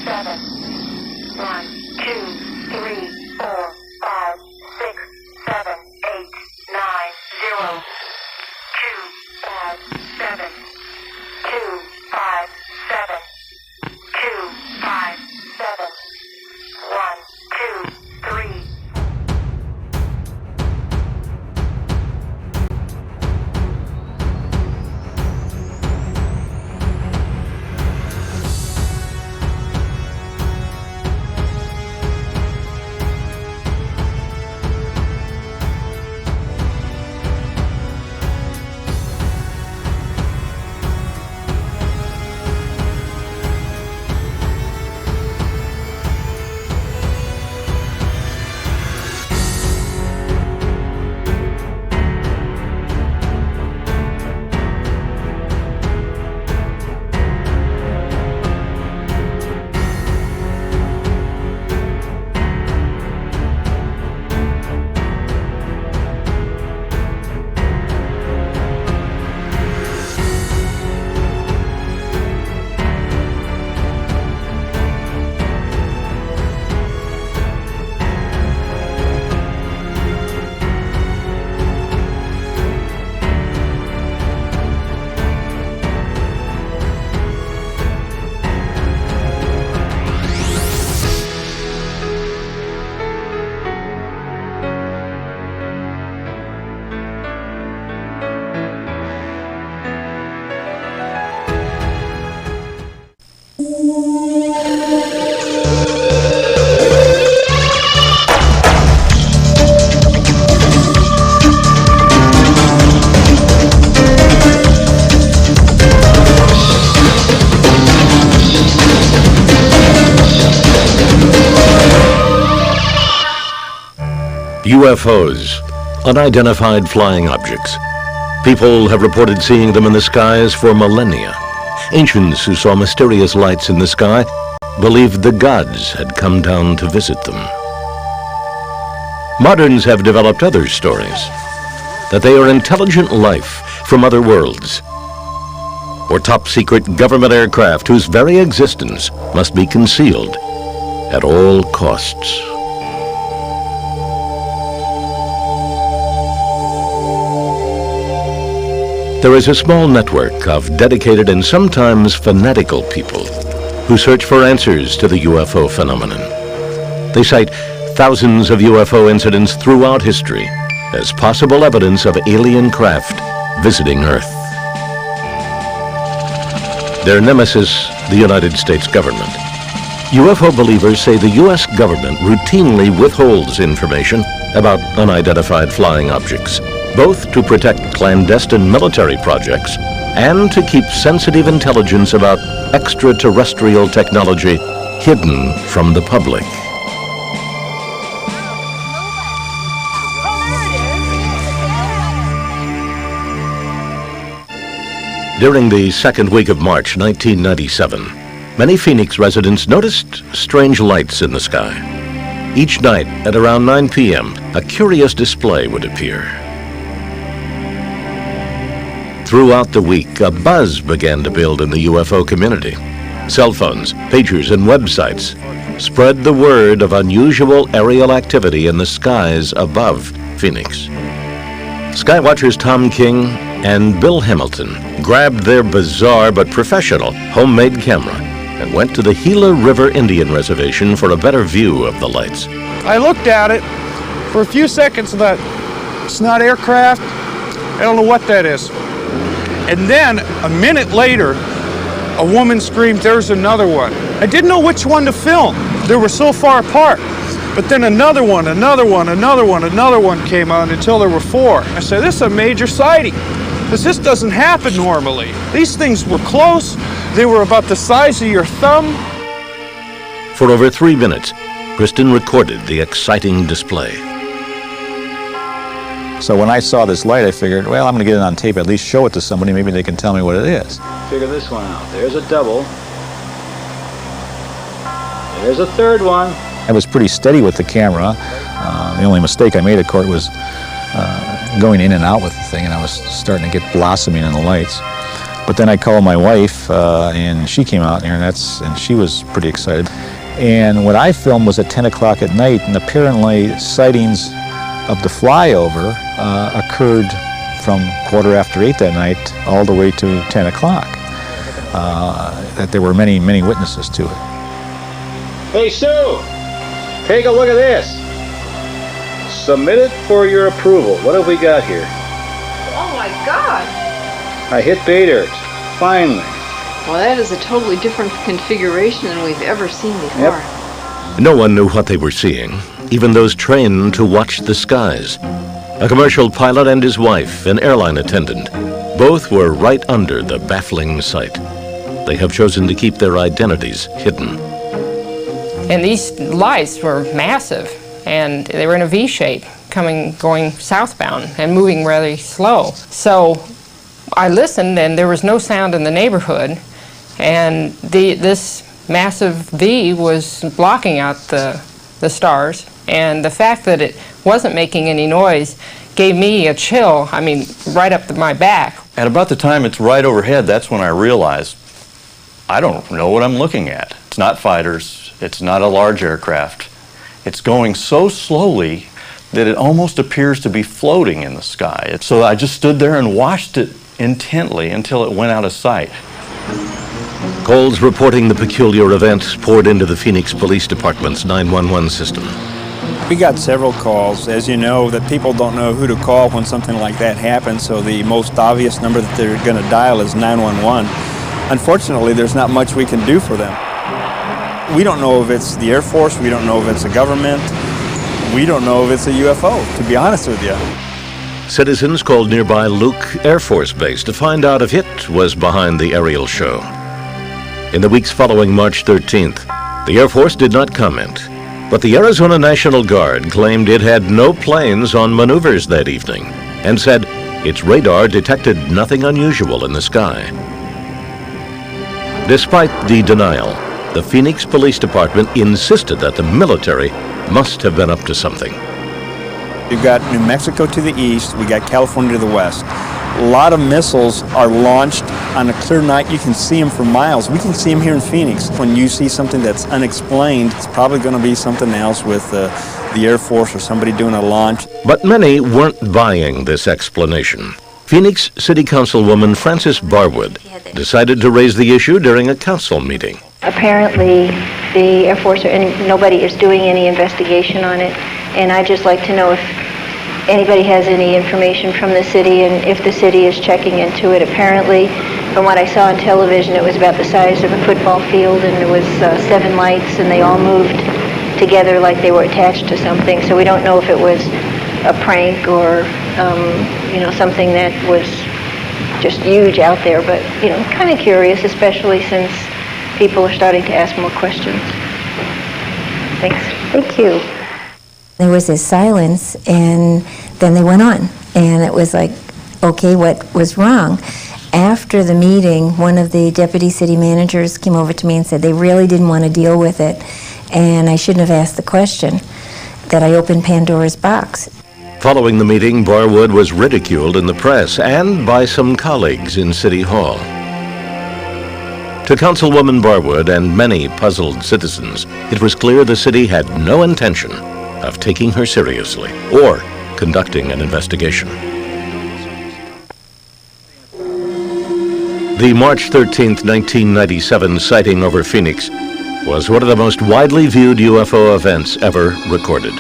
7. 1, 2, 3, 4, 5, 6, 7, 8, 9, 0. 2, 5, 7. 2, 5, 7. 2, 5, 7. 1, 2, 3. UFOs, unidentified flying objects. People have reported seeing them in the skies for millennia. Ancients who saw mysterious lights in the sky believed the gods had come down to visit them. Moderns have developed other stories, that they are intelligent life from other worlds, or top-secret government aircraft whose very existence must be concealed at all costs. There is a small network of dedicated and sometimes fanatical people who search for answers to the UFO phenomenon. They cite thousands of UFO incidents throughout history as possible evidence of alien craft visiting Earth. Their nemesis, the United States government. UFO believers say the U.S. government routinely withholds information about unidentified flying objects, both to protect clandestine military projects and to keep sensitive intelligence about extraterrestrial technology hidden from the public. During the second week of March 1997, many Phoenix residents noticed strange lights in the sky. Each night at around 9 p.m., a curious display would appear. Throughout the week, a buzz began to build in the UFO community. Cell phones, pagers, and websites spread the word of unusual aerial activity in the skies above Phoenix. Skywatchers Tom King and Bill Hamilton grabbed their bizarre but professional homemade camera and went to the Gila River Indian Reservation for a better view of the lights. I looked at it for a few seconds and thought, it's not aircraft, I don't know what that is. And then, a minute later, a woman screamed, there's another one. I didn't know which one to film. They were so far apart. But then another one came out until there were four. I said, this is a major sighting, because this doesn't happen normally. These things were close. They were about the size of your thumb. For over 3 minutes, Kristen recorded the exciting display. So when I saw this light, I figured, well, I'm going to get it on tape, at least show it to somebody, maybe they can tell me what it is. Figure this one out. There's a double. There's a third one. I was pretty steady with the camera. The only mistake I made, of course, was going in and out with the thing, and I was starting to get blossoming in the lights. But then I called my wife, and she came out here, and she was pretty excited. And what I filmed was at 10 o'clock at night, and apparently sightings of the flyover occurred from 8:15 that night all the way to 10 o'clock. That there were many, many witnesses to it. Hey, Sue! Take a look at this. Submitted for your approval. What have we got here? Oh my God! I hit pay dirt. Finally. Well, that is a totally different configuration than we've ever seen before. Yep. No one knew what they were seeing, even those trained to watch the skies. A commercial pilot and his wife, an airline attendant, both were right under the baffling sight. They have chosen to keep their identities hidden. And these lights were massive, and they were in a V shape, going southbound and moving really slow. So I listened, and there was no sound in the neighborhood, and this massive V was blocking out the stars, and the fact that it wasn't making any noise gave me a chill, right up my back. At about the time it's right overhead, that's when I realized I don't know what I'm looking at. It's not fighters, it's not a large aircraft. It's going so slowly that it almost appears to be floating in the sky. So I just stood there and watched it intently until it went out of sight. Calls reporting the peculiar event poured into the Phoenix Police Department's 911 system. We got several calls. As you know, that people don't know who to call when something like that happens, so the most obvious number that they're going to dial is 911. Unfortunately, there's not much we can do for them. We don't know if it's the Air Force, we don't know if it's a government, we don't know if it's a UFO, to be honest with you. Citizens called nearby Luke Air Force Base to find out if it was behind the aerial show. In the weeks following March 13th, the Air Force did not comment, but the Arizona National Guard claimed it had no planes on maneuvers that evening and said its radar detected nothing unusual in the sky. Despite the denial, the Phoenix Police Department insisted that the military must have been up to something. We've got New Mexico to the east, we got California to the west. A lot of missiles are launched on a clear night. You can see them for miles. We can see them here in Phoenix. When you see something that's unexplained, it's probably going to be something else with the Air Force or somebody doing a launch. But many weren't buying this explanation. Phoenix City Councilwoman Frances Barwood decided to raise the issue during a council meeting. Apparently, the Air Force or nobody is doing any investigation on it, and I'd just like to know if anybody has any information from the city and if the city is checking into it. Apparently, from what I saw on television, it was about the size of a football field, and there was 7 lights, and they all moved together like they were attached to something. So we don't know if it was a prank or something that was just huge out there, but kind of curious, especially since people are starting to ask more questions. Thanks. Thank you. There was this silence, and then they went on, and it was like, okay, what was wrong? After the meeting, one of the deputy city managers came over to me and said they really didn't want to deal with it, and I shouldn't have asked the question, that I opened Pandora's box. Following the meeting, Barwood was ridiculed in the press and by some colleagues in City Hall. To Councilwoman Barwood and many puzzled citizens, it was clear the city had no intention of taking her seriously or conducting an investigation. The March 13th, 1997 sighting over Phoenix was one of the most widely viewed UFO events ever recorded.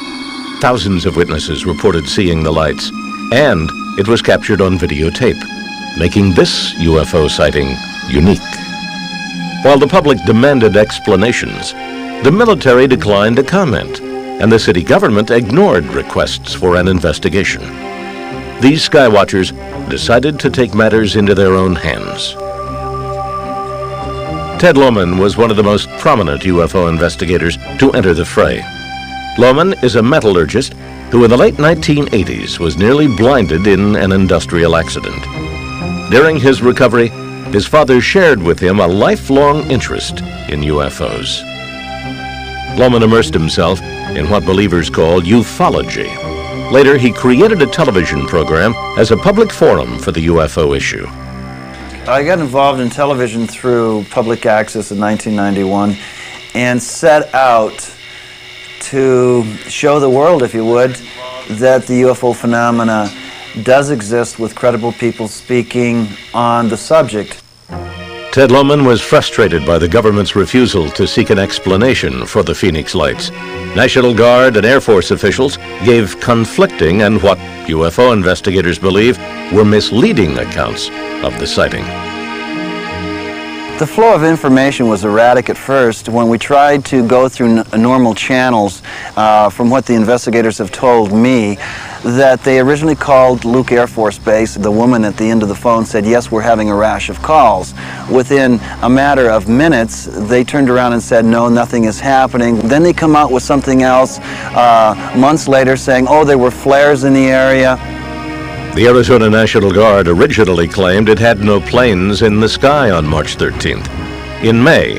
Thousands of witnesses reported seeing the lights, and it was captured on videotape, making this UFO sighting unique. While the public demanded explanations, the military declined to comment, and the city government ignored requests for an investigation. These skywatchers decided to take matters into their own hands. Ted Lohman was one of the most prominent UFO investigators to enter the fray. Lohman is a metallurgist who in the late 1980s was nearly blinded in an industrial accident. During his recovery, his father shared with him a lifelong interest in UFOs. Lohman immersed himself in what believers call ufology. Later, he created a television program as a public forum for the UFO issue. I got involved in television through public access in 1991 and set out to show the world, if you would, that the UFO phenomena does exist with credible people speaking on the subject. Ted Lohman was frustrated by the government's refusal to seek an explanation for the Phoenix Lights. National Guard and Air Force officials gave conflicting and what UFO investigators believe were misleading accounts of the sighting. The flow of information was erratic at first. When we tried to go through normal channels, from what the investigators have told me, that they originally called Luke Air Force Base. The woman at the end of the phone said, yes, we're having a rash of calls. Within a matter of minutes, they turned around and said, no, nothing is happening. Then they come out with something else months later saying, oh, there were flares in the area. The Arizona National Guard originally claimed it had no planes in the sky on March 13th. In May,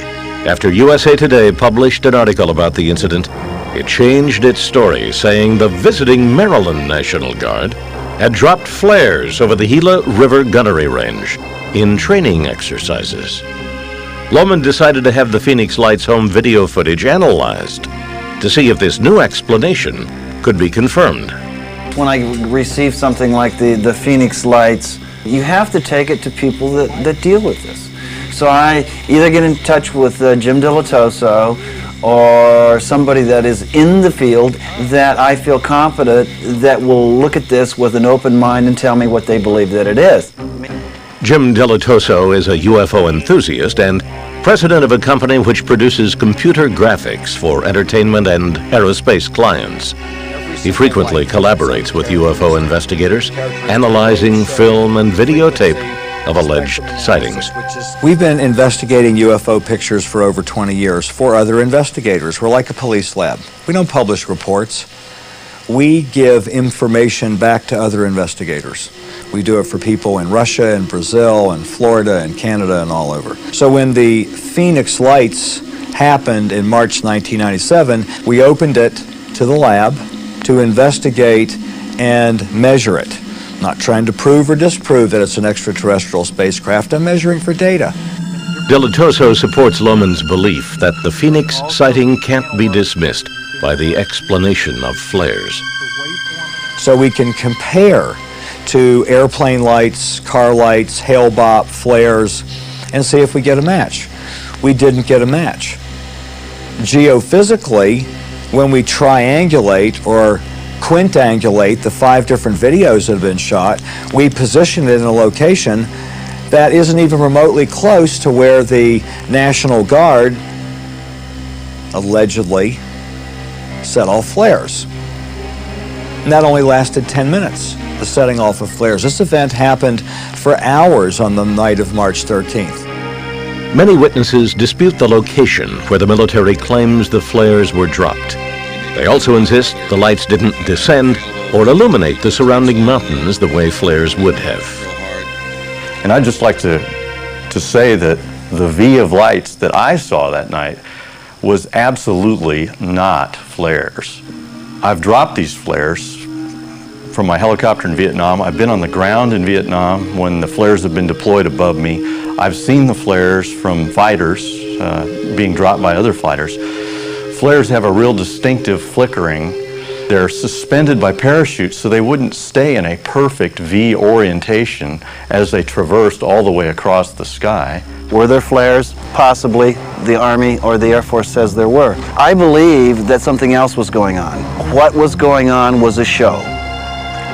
after USA Today published an article about the incident, it changed its story, saying the visiting Maryland National Guard had dropped flares over the Gila River Gunnery Range in training exercises. Lohman decided to have the Phoenix Lights home video footage analyzed to see if this new explanation could be confirmed. When I receive something like the Phoenix Lights, you have to take it to people that deal with this. So I either get in touch with Jim Dilatoso or somebody that is in the field that I feel confident that will look at this with an open mind and tell me what they believe that it is. Jim Dilatoso is a UFO enthusiast and president of a company which produces computer graphics for entertainment and aerospace clients. He frequently collaborates with UFO investigators, analyzing film and videotape of alleged sightings. We've been investigating UFO pictures for over 20 years for other investigators. We're like a police lab. We don't publish reports. We give information back to other investigators. We do it for people in Russia and Brazil and Florida and Canada and all over. So when the Phoenix Lights happened in March 1997, we opened it to the lab to investigate and measure it. Not trying to prove or disprove that it's an extraterrestrial spacecraft. I'm measuring for data. Dilatoso supports Lohman's belief that the Phoenix sighting can't be dismissed by the explanation of flares. So we can compare to airplane lights, car lights, hail-bop, flares, and see if we get a match. We didn't get a match. Geophysically, when we triangulate or quintangulate the 5 different videos that have been shot, we position it in a location that isn't even remotely close to where the National Guard allegedly set off flares. And that only lasted 10 minutes, the setting off of flares. This event happened for hours on the night of March 13th. Many witnesses dispute the location where the military claims the flares were dropped. They also insist the lights didn't descend or illuminate the surrounding mountains the way flares would have. And I'd just like to say that the V of lights that I saw that night was absolutely not flares. I've dropped these flares from my helicopter in Vietnam. I've been on the ground in Vietnam when the flares have been deployed above me. I've seen the flares from fighters being dropped by other fighters. Flares have a real distinctive flickering. They're suspended by parachutes so they wouldn't stay in a perfect V orientation as they traversed all the way across the sky. Were there flares? Possibly. The Army or the Air Force says there were. I believe that something else was going on. What was going on was a show.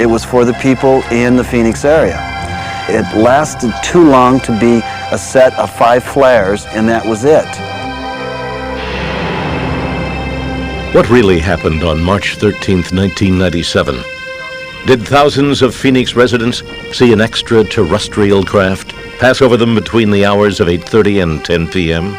It was for the people in the Phoenix area. It lasted too long to be a set of 5 flares, and that was it. What really happened on March 13th, 1997? Did thousands of Phoenix residents see an extraterrestrial craft pass over them between the hours of 8:30 and 10 p.m.?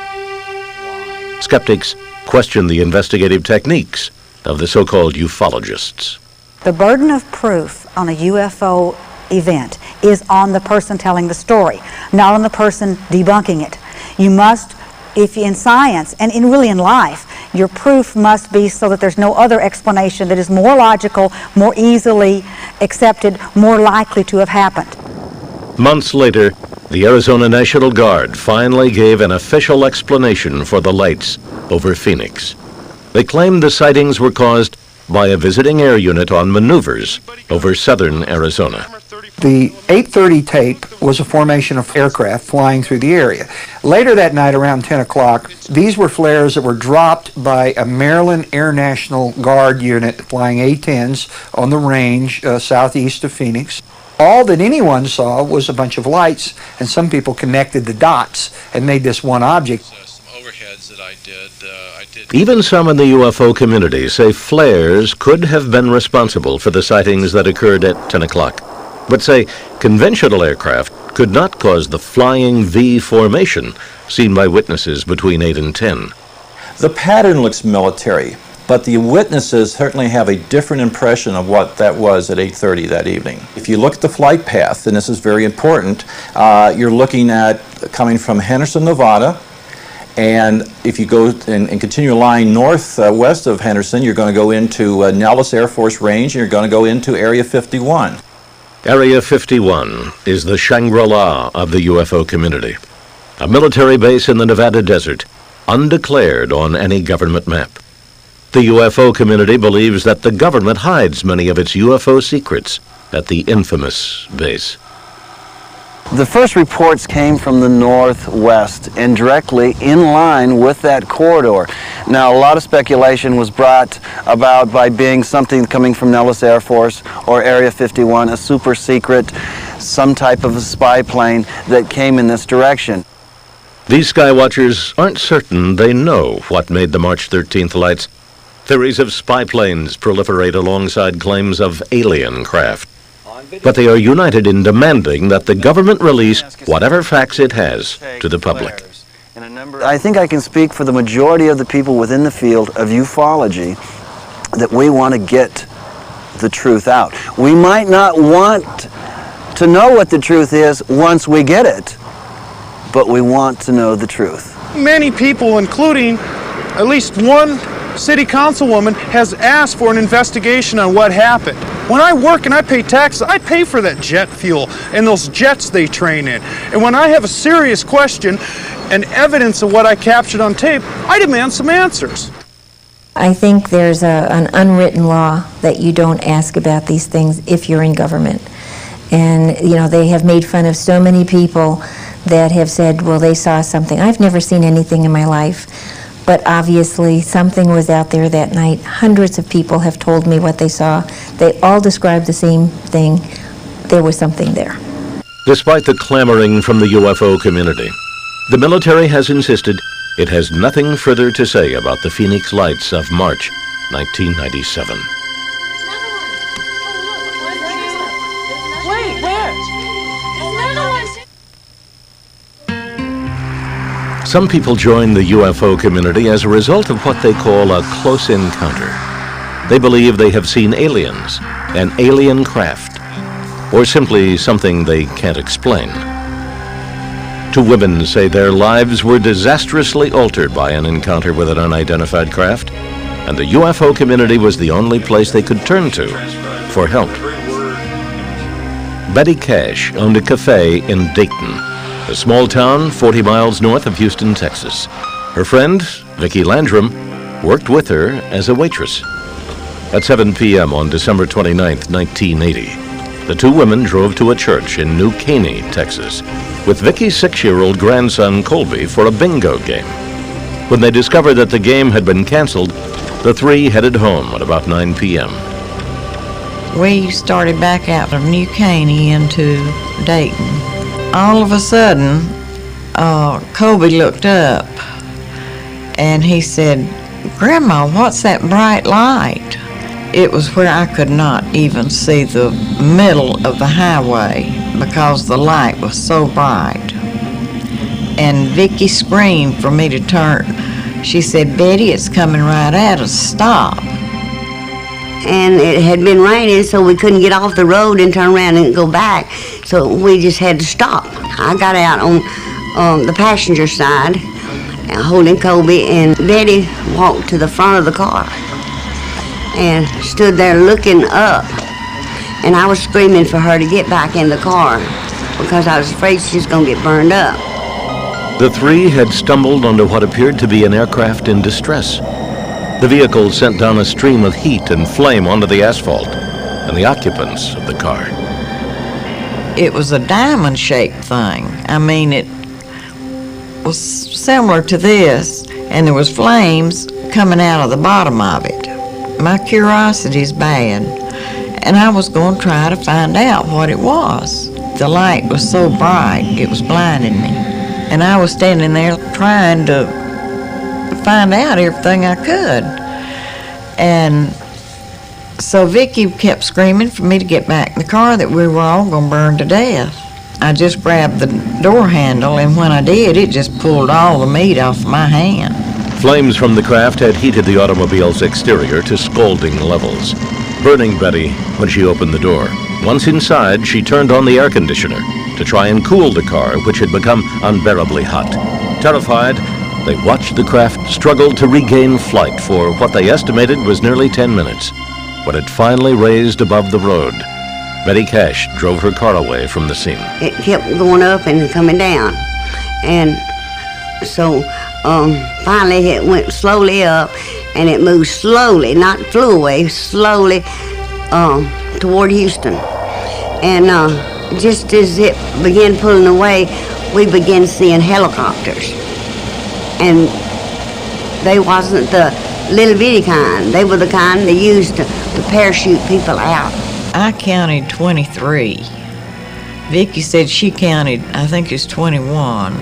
Skeptics question the investigative techniques of the so-called ufologists. The burden of proof on a UFO event is on the person telling the story, not on the person debunking it. You must, if in science and really in life, your proof must be so that there's no other explanation that is more logical, more easily accepted, more likely to have happened. Months later, the Arizona National Guard finally gave an official explanation for the lights over Phoenix. They claimed the sightings were caused by a visiting air unit on maneuvers over southern Arizona. The 8:30 tape was a formation of aircraft flying through the area. Later that night, around 10 o'clock, these were flares that were dropped by a Maryland Air National Guard unit flying A-10s on the range southeast of Phoenix. All that anyone saw was a bunch of lights, and some people connected the dots and made this one object. Even some in the UFO community say flares could have been responsible for the sightings that occurred at 10 o'clock, but say conventional aircraft could not cause the flying V formation seen by witnesses between 8 and 10. The pattern looks military, but the witnesses certainly have a different impression of what that was at 8:30 that evening. If you look at the flight path, and this is very important, you're looking at coming from Henderson, Nevada, and if you go and continue lying northwest of Henderson, you're going to go into Nellis Air Force Range, and you're going to go into Area 51. Area 51 is the Shangri-La of the UFO community, a military base in the Nevada desert, undeclared on any government map. The UFO community believes that the government hides many of its UFO secrets at the infamous base. The first reports came from the northwest and directly in line with that corridor. Now, a lot of speculation was brought about by being something coming from Nellis Air Force or Area 51, a super secret, some type of a spy plane that came in this direction. These skywatchers aren't certain they know what made the March 13th lights. Theories of spy planes proliferate alongside claims of alien craft. But they are united in demanding that the government release whatever facts it has to the public. I think I can speak for the majority of the people within the field of ufology that we want to get the truth out. We might not want to know what the truth is once we get it, but we want to know the truth. Many people, including at least one city councilwoman, has asked for an investigation on what happened. When I work and I pay taxes, I pay for that jet fuel and those jets they train in. And when I have a serious question and evidence of what I captured on tape, I demand some answers. I think there's an unwritten law that you don't ask about these things if you're in government. And, you know, they have made fun of so many people that have said, well, they saw something. I've never seen anything in my life. But obviously something was out there that night. Hundreds of people have told me what they saw. They all described the same thing. There was something there. Despite the clamoring from the UFO community, the military has insisted it has nothing further to say about the Phoenix lights of March 1997. Wait, where? Some people join the UFO community as a result of what they call a close encounter. They believe they have seen aliens, an alien craft, or simply something they can't explain. Two women say their lives were disastrously altered by an encounter with an unidentified craft, and the UFO community was the only place they could turn to for help. Betty Cash owned a cafe in Dayton, a small town 40 miles north of Houston, Texas. Her friend, Vicki Landrum, worked with her as a waitress. At 7 p.m. on December 29, 1980, the two women drove to a church in New Caney, Texas, with Vicki's 6-year-old grandson Colby for a bingo game. When they discovered that the game had been canceled, the three headed home at about 9 p.m. We started back out of New Caney into Dayton. All of a sudden, Colby looked up and he said, "Grandma, what's that bright light?" It was where I could not even see the middle of the highway because the light was so bright. And Vicki screamed for me to turn. She said, "Betty, it's coming right at us, stop." And it had been raining, so we couldn't get off the road and turn around and go back. So we just had to stop. I got out on the passenger side, holding Colby, and Betty walked to the front of the car and stood there looking up. And I was screaming for her to get back in the car. because I was afraid she was going to get burned up. The three had stumbled onto what appeared to be an aircraft in distress. The vehicle sent down a stream of heat and flame onto the asphalt and the occupants of the car. It was a diamond-shaped thing. I mean, it was similar to this, and there was flames coming out of the bottom of it. My curiosity's bad, and I was going to try to find out what it was. The light was so bright, it was blinding me. And I was standing there trying to find out everything I could. And so Vicky kept screaming for me to get back in the car, that we were all going to burn to death. I just grabbed the door handle, and when I did, it just pulled all the meat off my hand. Flames from the craft had heated the automobile's exterior to scalding levels, burning Betty when she opened the door. Once inside, she turned on the air conditioner to try and cool the car, which had become unbearably hot. Terrified, they watched the craft struggle to regain flight for what they estimated was nearly 10 minutes. When it finally raised above the road, Betty Cash drove her car away from the scene. It kept going up and coming down. And so finally it went slowly up, and it moved slowly, not flew away, slowly toward Houston. And just as it began pulling away, we began seeing helicopters. And they wasn't the little bitty kind. They were the kind they used to parachute people out. I counted 23. Vicky said she counted, I think it's 21.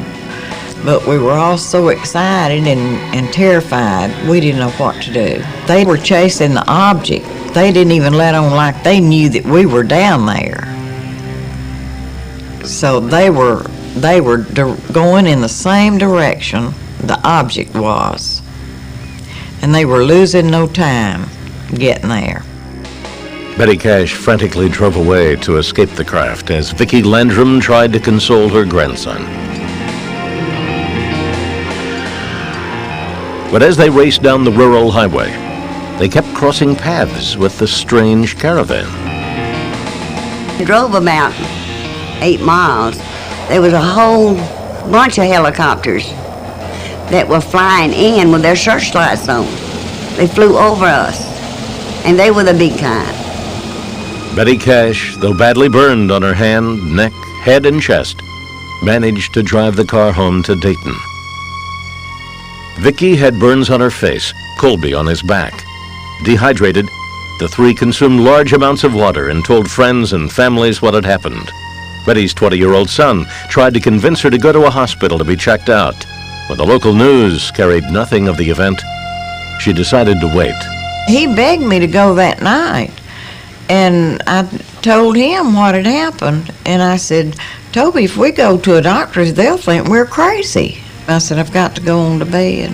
But we were all so excited and terrified, we didn't know what to do. They were chasing the object. They didn't even let on like they knew that we were down there. So they were going in the same direction the object was. And they were losing no time getting there. Betty Cash frantically drove away to escape the craft as Vicki Landrum tried to console her grandson. But as they raced down the rural highway, they kept crossing paths with the strange caravan. We drove about 8 miles. There was a whole bunch of helicopters that were flying in with their searchlights on. They flew over us, and they were the big kind. Betty Cash, though badly burned on her hand, neck, head, and chest, managed to drive the car home to Dayton. Vicky had burns on her face, Colby on his back. Dehydrated, the three consumed large amounts of water and told friends and families what had happened. Betty's 20-year-old son tried to convince her to go to a hospital to be checked out. When the local news carried nothing of the event, she decided to wait. He begged me to go that night, and I told him what had happened, and I said, Toby, if we go to a doctor's, they'll think we're crazy. I said, I've got to go on to bed.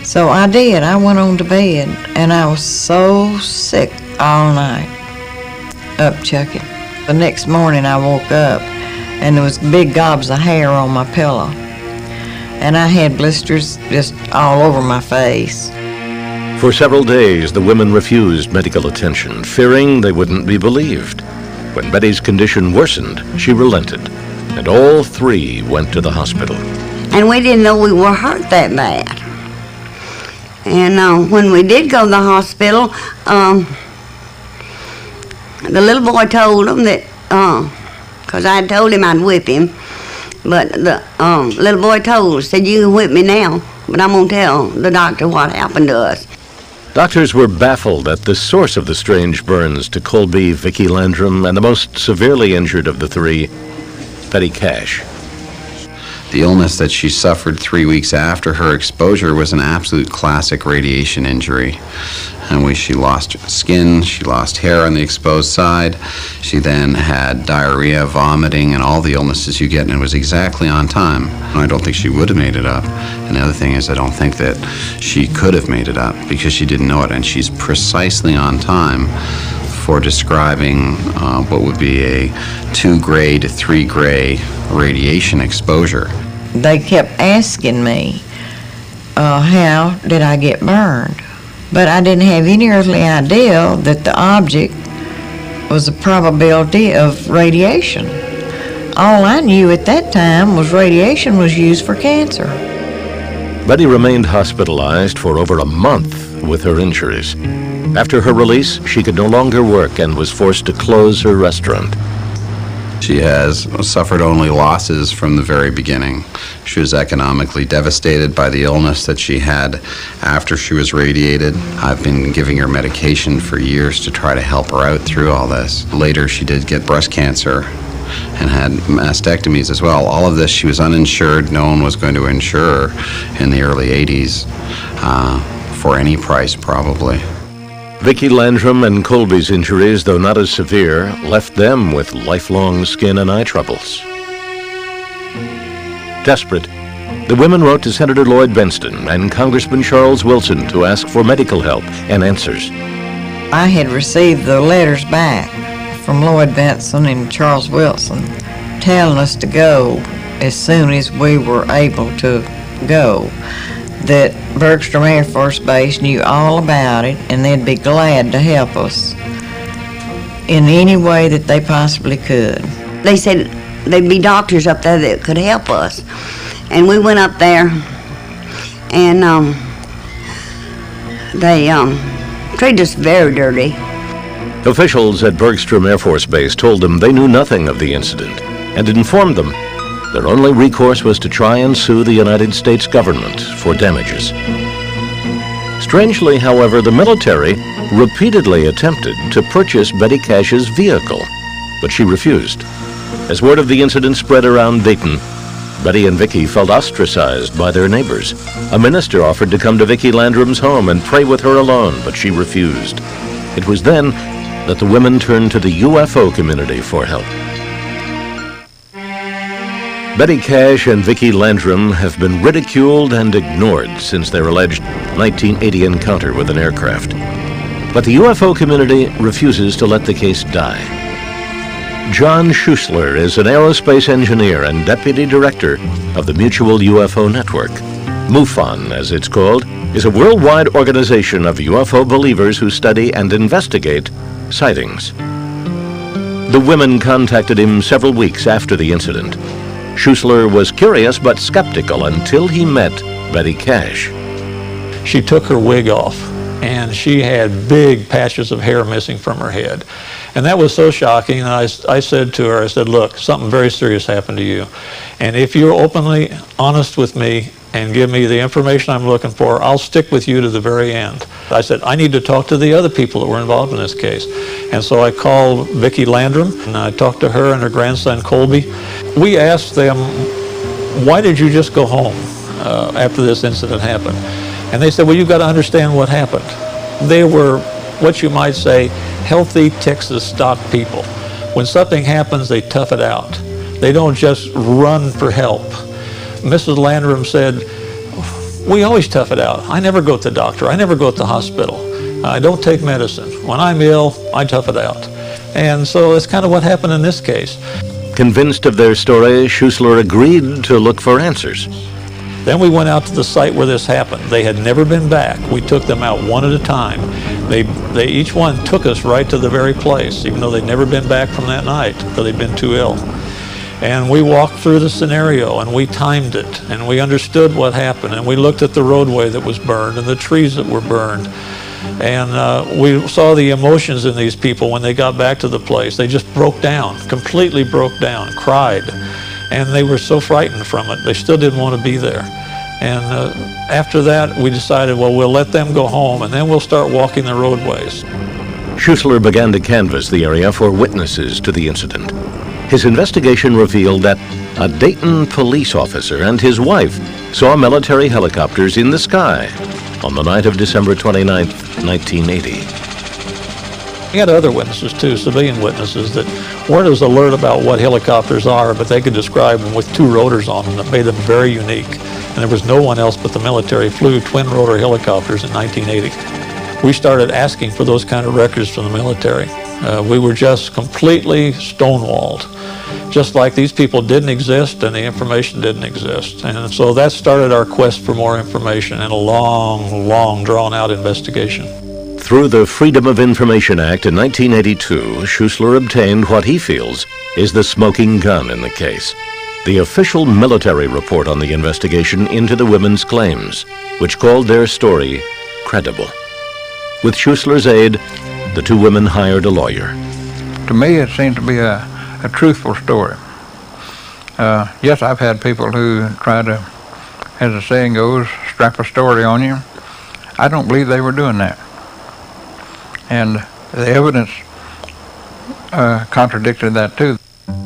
So I did. I went on to bed, and I was so sick all night, upchucking. The next morning I woke up, and there was big gobs of hair on my pillow, and I had blisters just all over my face. For several days, the women refused medical attention, fearing they wouldn't be believed. When Betty's condition worsened, she relented, and all three went to the hospital. And we didn't know we were hurt that bad. And when we did go to the hospital, the little boy told them that, because I had told him I'd whip him, but the little boy told us, said, you can whip me now, but I'm going to tell the doctor what happened to us. Doctors were baffled at the source of the strange burns to Colby, Vicki Landrum, and the most severely injured of the three, Betty Cash. The illness that she suffered 3 weeks after her exposure was an absolute classic radiation injury. And she lost skin, she lost hair on the exposed side. She then had diarrhea, vomiting, and all the illnesses you get, and it was exactly on time. I don't think she would have made it up. And the other thing is I don't think that she could have made it up because she didn't know it, and she's precisely on time for describing what would be a 2-gray to 3-gray radiation exposure. They kept asking me, how did I get burned? But I didn't have any earthly idea that the object was a probability of radiation. All I knew at that time was radiation was used for cancer. Betty remained hospitalized for over a month with her injuries. After her release, she could no longer work and was forced to close her restaurant. She has suffered only losses from the very beginning. She was economically devastated by the illness that she had after she was radiated. I've been giving her medication for years to try to help her out through all this. Later, she did get breast cancer and had mastectomies as well. All of this, she was uninsured. No one was going to insure her in the early 80s for any price, probably. Vicki Landrum and Colby's injuries, though not as severe, left them with lifelong skin and eye troubles. Desperate, the women wrote to Senator Lloyd Benston and Congressman Charles Wilson to ask for medical help and answers. I had received the letters back from Lloyd Benson and Charles Wilson telling us to go as soon as we were able to go, that Bergstrom Air Force Base knew all about it and they'd be glad to help us in any way that they possibly could. They said there'd be doctors up there that could help us. And we went up there and they treated us very dirty. Officials at Bergstrom Air Force Base told them they knew nothing of the incident and informed them their only recourse was to try and sue the United States government for damages. Strangely, however, the military repeatedly attempted to purchase Betty Cash's vehicle, but she refused. As word of the incident spread around Dayton, Betty and Vicki felt ostracized by their neighbors. A minister offered to come to Vicki Landrum's home and pray with her alone, but she refused. It was then that the women turned to the UFO community for help. Betty Cash and Vicki Landrum have been ridiculed and ignored since their alleged 1980 encounter with an aircraft. But the UFO community refuses to let the case die. John Schuessler is an aerospace engineer and deputy director of the Mutual UFO Network. MUFON, as it's called, is a worldwide organization of UFO believers who study and investigate sightings. The women contacted him several weeks after the incident. Schuessler was curious but skeptical until he met Betty Cash. She took her wig off, and she had big patches of hair missing from her head. And that was so shocking, and I said to her, I said, look, something very serious happened to you. And if you're openly honest with me and give me the information I'm looking for, I'll stick with you to the very end. I said, I need to talk to the other people that were involved in this case. And so I called Vicki Landrum, and I talked to her and her grandson, Colby. We asked them, why did you just go home after this incident happened? And they said, well, you've got to understand what happened. They were, what you might say, healthy Texas stock people. When something happens, they tough it out. They don't just run for help. Mrs. Landrum said, we always tough it out. I never go to the doctor. I never go to the hospital. I don't take medicine. When I'm ill, I tough it out. And so that's kind of what happened in this case. Convinced of their story, Schuessler agreed to look for answers. Then we went out to the site where this happened. They had never been back. We took them out one at a time. They each one took us right to the very place, even though they'd never been back from that night, because they'd been too ill. And we walked through the scenario, and we timed it, and we understood what happened, and we looked at the roadway that was burned and the trees that were burned. And we saw the emotions in these people when they got back to the place. They just broke down, completely broke down, cried. And they were so frightened from it, they still didn't want to be there. And after that, we decided, well, we'll let them go home, and then we'll start walking the roadways. Schuessler began to canvass the area for witnesses to the incident. His investigation revealed that a Dayton police officer and his wife saw military helicopters in the sky on the night of December 29, 1980. We had other witnesses too, civilian witnesses that weren't as alert about what helicopters are, but they could describe them with two rotors on them that made them very unique. And there was no one else but the military flew twin rotor helicopters in 1980. We started asking for those kind of records from the military. We were just completely stonewalled. Just like these people didn't exist and the information didn't exist. And so that started our quest for more information and a long, long drawn-out investigation. Through the Freedom of Information Act in 1982, Schuessler obtained what he feels is the smoking gun in the case, the official military report on the investigation into the women's claims, which called their story credible. With Schuessler's aid, the two women hired a lawyer. To me, it seemed to be a truthful story. Yes, I've had people who try to, as the saying goes, strap a story on you. I don't believe they were doing that. And the evidence contradicted that too.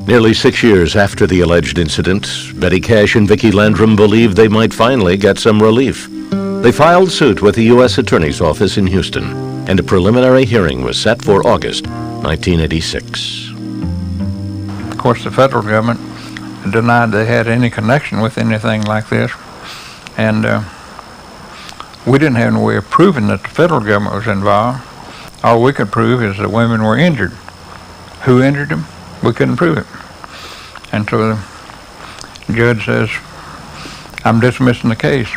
Nearly 6 years after the alleged incident, Betty Cash and Vicki Landrum believed they might finally get some relief. They filed suit with the U.S. Attorney's Office in Houston, and a preliminary hearing was set for August 1986. Of course, the federal government denied they had any connection with anything like this, and we didn't have any way of proving that the federal government was involved. All we could prove is that women were injured. Who injured them? We couldn't prove it. And so the judge says, I'm dismissing the case.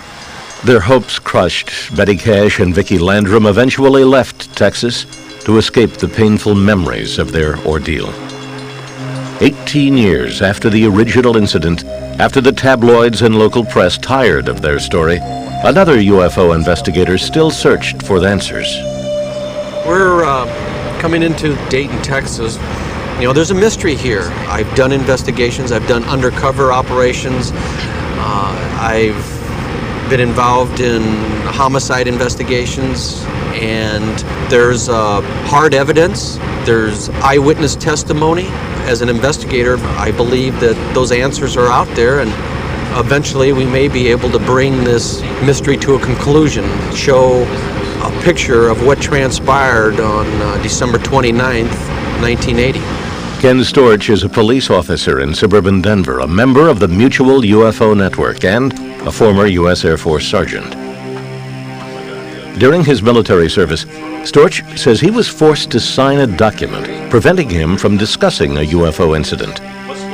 Their hopes crushed, Betty Cash and Vicki Landrum eventually left Texas to escape the painful memories of their ordeal. 18 years after the original incident, after the tabloids and local press tired of their story, another UFO investigator still searched for the answers. We're coming into Dayton, Texas. You know, there's a mystery here. I've done investigations, I've done undercover operations, I've been involved in homicide investigations, and there's hard evidence, there's eyewitness testimony. As an investigator, I believe that those answers are out there, and eventually we may be able to bring this mystery to a conclusion, show a picture of what transpired on December 29th, 1980. Ken Storch is a police officer in suburban Denver, a member of the Mutual UFO Network, and a former U.S. Air Force sergeant. During his military service, Storch says he was forced to sign a document preventing him from discussing a UFO incident.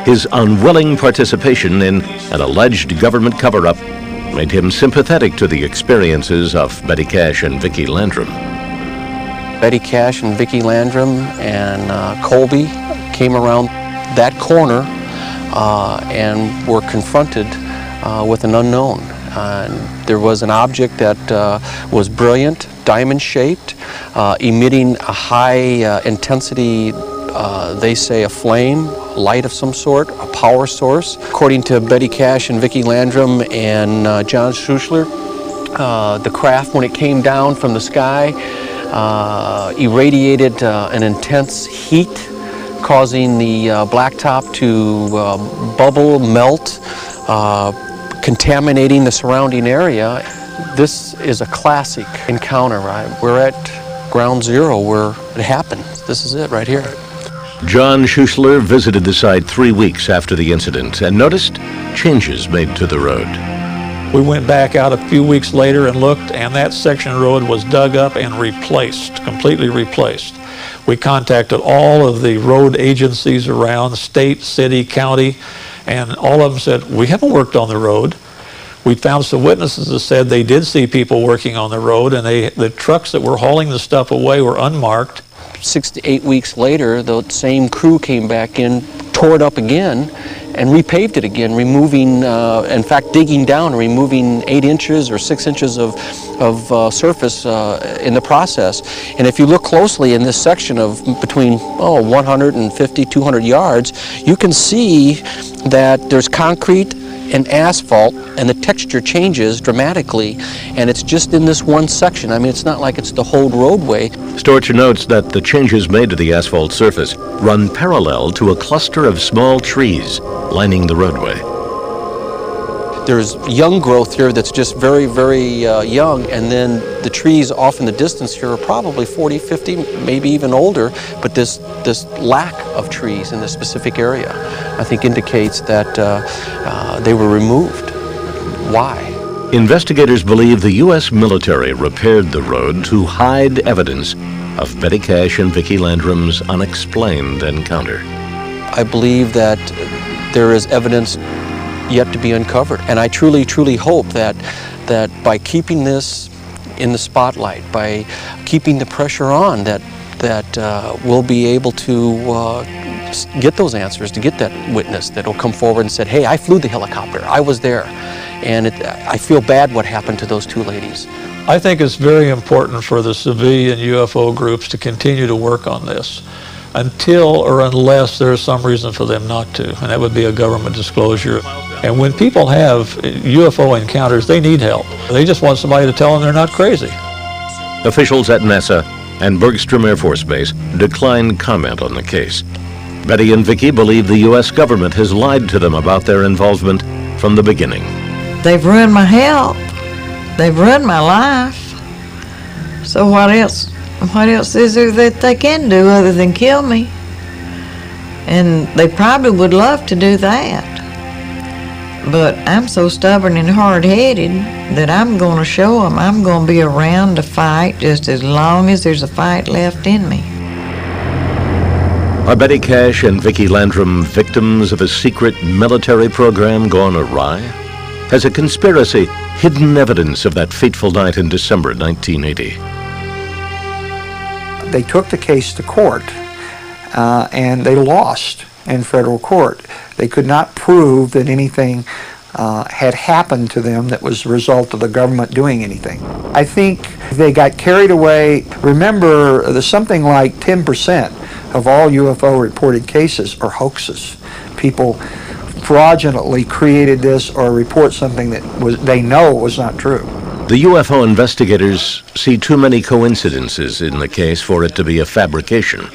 His unwilling participation in an alleged government cover-up made him sympathetic to the experiences of Betty Cash and Vicki Landrum. Betty Cash and Vicki Landrum and Colby came around that corner and were confronted with an unknown. There was an object that was brilliant, diamond-shaped, emitting a high intensity, they say a flame, light of some sort, a power source. According to Betty Cash and Vicki Landrum and John Schuessler, the craft, when it came down from the sky, irradiated an intense heat, causing the blacktop to bubble, melt, contaminating the surrounding area. This is a classic encounter, right? We're at ground zero where it happened. This is it right here. John Schuessler visited the site 3 weeks after the incident and noticed changes made to the road. We went back out a few weeks later and looked, and that section of road was dug up and replaced, completely replaced. We contacted all of the road agencies around, state, city, county, and all of them said, we haven't worked on the road. We found some witnesses that said they did see people working on the road, and the trucks that were hauling the stuff away were unmarked. 6 to 8 weeks later, the same crew came back in, tore it up again, and repaved it again, removing, in fact, digging down, removing 8 inches or 6 inches of surface in the process. And if you look closely in this section of between 150, 200 yards, you can see that there's concrete and asphalt, and the texture changes dramatically, and it's just in this one section. I mean, it's not like it's the whole roadway. Storch notes that the changes made to the asphalt surface run parallel to a cluster of small trees lining the roadway. There's young growth here that's just very, very young, and then the trees off in the distance here are probably 40, 50, maybe even older, but this lack of trees in this specific area, I think, indicates that they were removed. Why? Investigators believe the U.S. military repaired the road to hide evidence of Betty Cash and Vicki Landrum's unexplained encounter. I believe that there is evidence yet to be uncovered, and I truly, truly hope that by keeping this in the spotlight, by keeping the pressure on that we'll be able to get those answers, to get that witness that will come forward and said, hey, I flew the helicopter, I was there, and I feel bad what happened to those two ladies. I think it's very important for the civilian UFO groups to continue to work on this until or unless there's some reason for them not to, and that would be a government disclosure. And when people have UFO encounters, they need help. They just want somebody to tell them they're not crazy. Officials at NASA and Bergstrom Air Force Base declined comment on the case. Betty and Vicki believe the U.S. government has lied to them about their involvement from the beginning. They've ruined my health. They've ruined my life. So what else is there that they can do other than kill me? And they probably would love to do that. But I'm so stubborn and hard-headed that I'm going to show them I'm going to be around to fight just as long as there's a fight left in me. Are Betty Cash and Vicki Landrum victims of a secret military program gone awry? Has a conspiracy hidden evidence of that fateful night in December 1980? They took the case to court, and they lost in federal court. They could not prove that anything had happened to them that was a result of the government doing anything. I think they got carried away. Remember, there's something like 10% of all UFO reported cases are hoaxes. People fraudulently created this or report something that they know was not true. The UFO investigators see too many coincidences in the case for it to be a fabrication.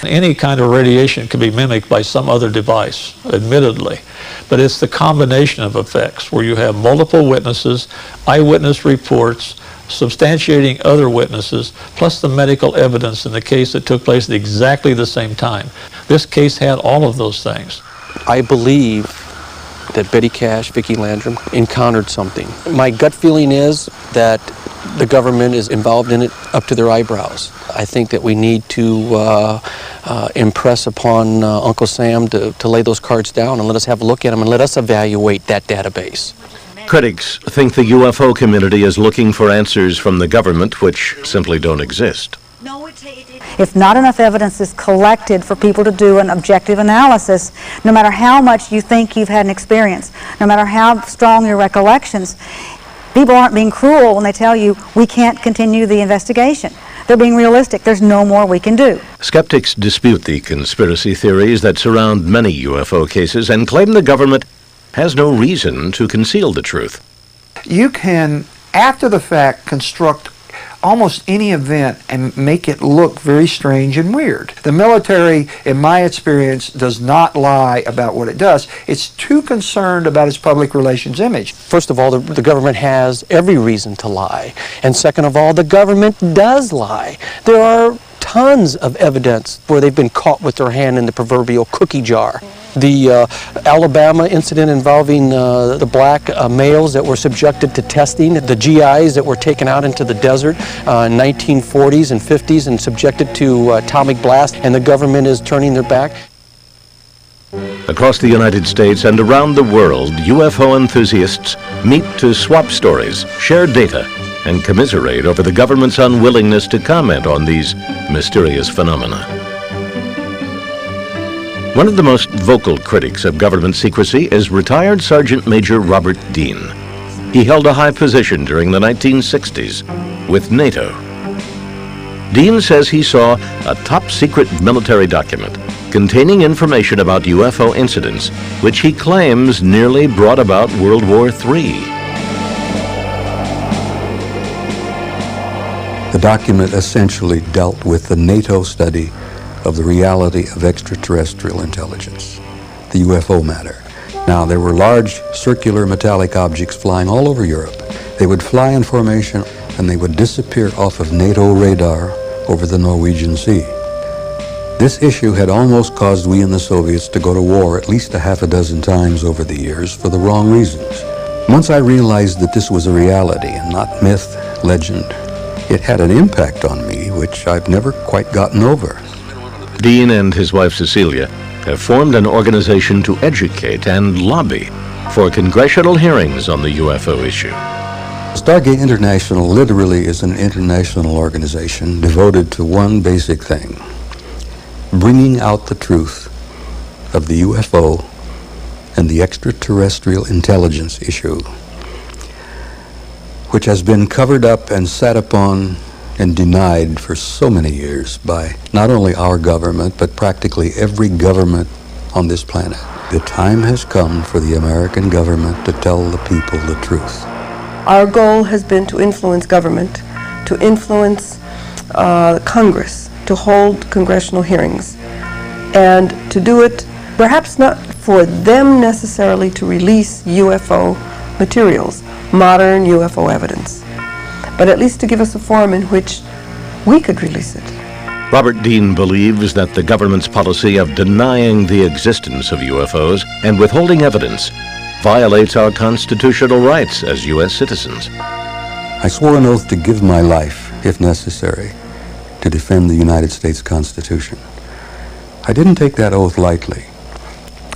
Any kind of radiation can be mimicked by some other device, admittedly, but it's the combination of effects where you have multiple witnesses, eyewitness reports, substantiating other witnesses, plus the medical evidence in the case that took place at exactly the same time. This case had all of those things. I believe that Betty Cash, Vicki Landrum encountered something. My gut feeling is that the government is involved in it up to their eyebrows. I think that we need to impress upon Uncle Sam to lay those cards down and let us have a look at them and let us evaluate that database. Critics think the UFO community is looking for answers from the government which simply don't exist. If not enough evidence is collected for people to do an objective analysis, no matter how much you think you've had an experience, no matter how strong your recollections, people aren't being cruel when they tell you we can't continue the investigation. They're being realistic. There's no more we can do. Skeptics dispute the conspiracy theories that surround many UFO cases and claim the government has no reason to conceal the truth. You can, after the fact, construct almost any event and make it look very strange and weird. The military, in my experience, does not lie about what it does. It's too concerned about its public relations image. First of all, the government has every reason to lie. And second of all, the government does lie. There are tons of evidence where they've been caught with their hand in the proverbial cookie jar. The Alabama incident involving the black males that were subjected to testing, the GIs that were taken out into the desert in 1940s and 50s and subjected to atomic blast, and the government is turning their back. Across the United States and around the world, UFO enthusiasts meet to swap stories, share data, and commiserate over the government's unwillingness to comment on these mysterious phenomena. One of the most vocal critics of government secrecy is retired Sergeant Major Robert Dean. He held a high position during the 1960s with NATO. Dean says he saw a top-secret military document containing information about UFO incidents, which he claims nearly brought about World War III. The document essentially dealt with the NATO study of the reality of extraterrestrial intelligence, the UFO matter. Now, there were large circular metallic objects flying all over Europe. They would fly in formation and they would disappear off of NATO radar over the Norwegian Sea. This issue had almost caused we and the Soviets to go to war at least a half a dozen times over the years for the wrong reasons. Once I realized that this was a reality and not myth, legend, it had an impact on me which I've never quite gotten over. Dean and his wife Cecilia have formed an organization to educate and lobby for congressional hearings on the UFO issue. Stargate International literally is an international organization devoted to one basic thing: bringing out the truth of the UFO and the extraterrestrial intelligence issue, which has been covered up and sat upon and denied for so many years by not only our government, but practically every government on this planet. The time has come for the American government to tell the people the truth. Our goal has been to influence government, to influence Congress, to hold congressional hearings, and to do it perhaps not for them necessarily to release UFO materials, modern UFO evidence, but at least to give us a forum in which we could release it. Robert Dean believes that the government's policy of denying the existence of UFOs and withholding evidence violates our constitutional rights as U.S. citizens. I swore an oath to give my life, if necessary, to defend the United States Constitution. I didn't take that oath lightly.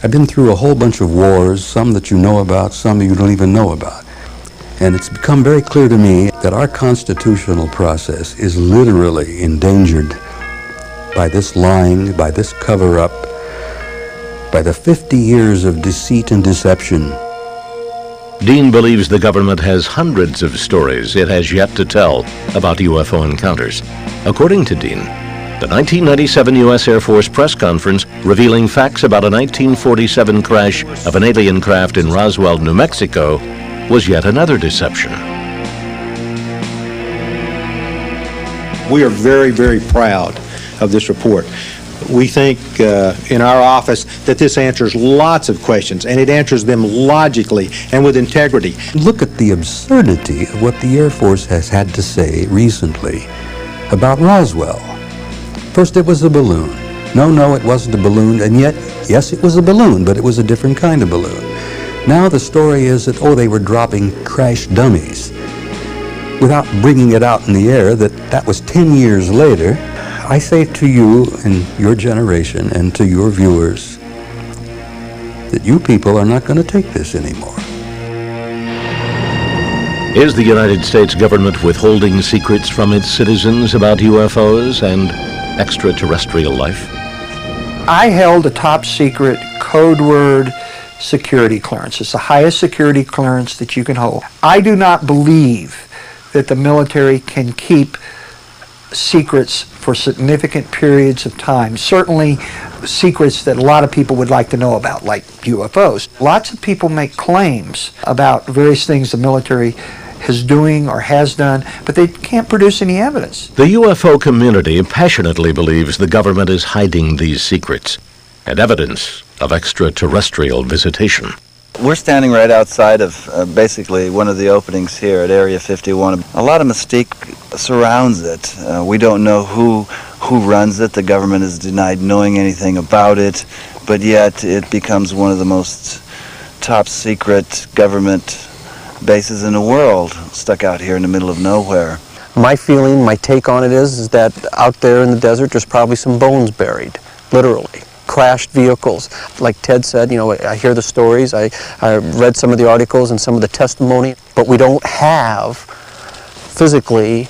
I've been through a whole bunch of wars, some that you know about, some you don't even know about. And it's become very clear to me that our constitutional process is literally endangered by this lying, by this cover-up, by the 50 years of deceit and deception. Dean believes the government has hundreds of stories it has yet to tell about UFO encounters. According to Dean, the 1997 U.S. Air Force press conference revealing facts about a 1947 crash of an alien craft in Roswell, New Mexico, was yet another deception. We are very, very proud of this report. We think in our office that this answers lots of questions, and it answers them logically and with integrity. Look at the absurdity of what the Air Force has had to say recently about Roswell. First it was a balloon. No, it wasn't a balloon, and yet, yes, it was a balloon, but it was a different kind of balloon. Now the story is that, they were dropping crash dummies without bringing it out in the air, that was 10 years later. I say to you and your generation and to your viewers that you people are not going to take this anymore. Is the United States government withholding secrets from its citizens about UFOs and extraterrestrial life? I held a top secret code word security clearance. It's the highest security clearance that you can hold. I do not believe that the military can keep secrets for significant periods of time. Certainly secrets that a lot of people would like to know about, like UFOs. Lots of people make claims about various things the military is doing or has done, but they can't produce any evidence. The UFO community passionately believes the government is hiding these secrets and evidence of extraterrestrial visitation. We're standing right outside of basically one of the openings here at Area 51. A lot of mystique surrounds it. We don't know who runs it. The government has denied knowing anything about it, but yet it becomes one of the most top secret government bases in the world, stuck out here in the middle of nowhere. My feeling, my take on it is that out there in the desert there's probably some bones buried, literally. Crashed vehicles. Like Ted said, I hear the stories, I read some of the articles and some of the testimony, but we don't have physically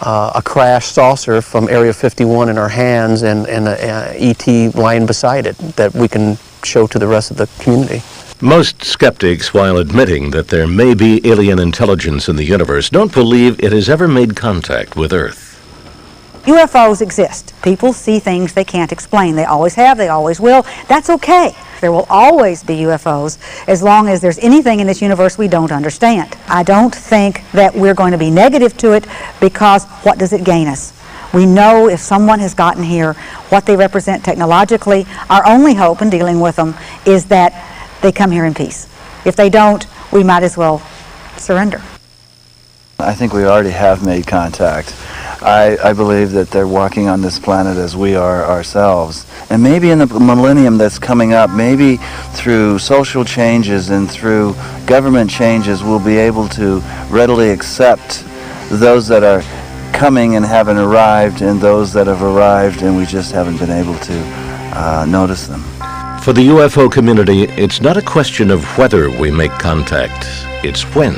a crashed saucer from Area 51 in our hands and an ET lying beside it that we can show to the rest of the community. Most skeptics, while admitting that there may be alien intelligence in the universe, don't believe it has ever made contact with Earth. UFOs exist. People see things they can't explain. They always have, they always will. That's okay. There will always be UFOs as long as there's anything in this universe we don't understand. I don't think that we're going to be negative to it, because what does it gain us? We know if someone has gotten here, what they represent technologically. Our only hope in dealing with them is that they come here in peace. If they don't, we might as well surrender. I think we already have made contact. I believe that they're walking on this planet as we are ourselves. And maybe in the millennium that's coming up, maybe through social changes and through government changes, we'll be able to readily accept those that are coming and haven't arrived, and those that have arrived and we just haven't been able to notice them. For the UFO community, it's not a question of whether we make contact, it's when.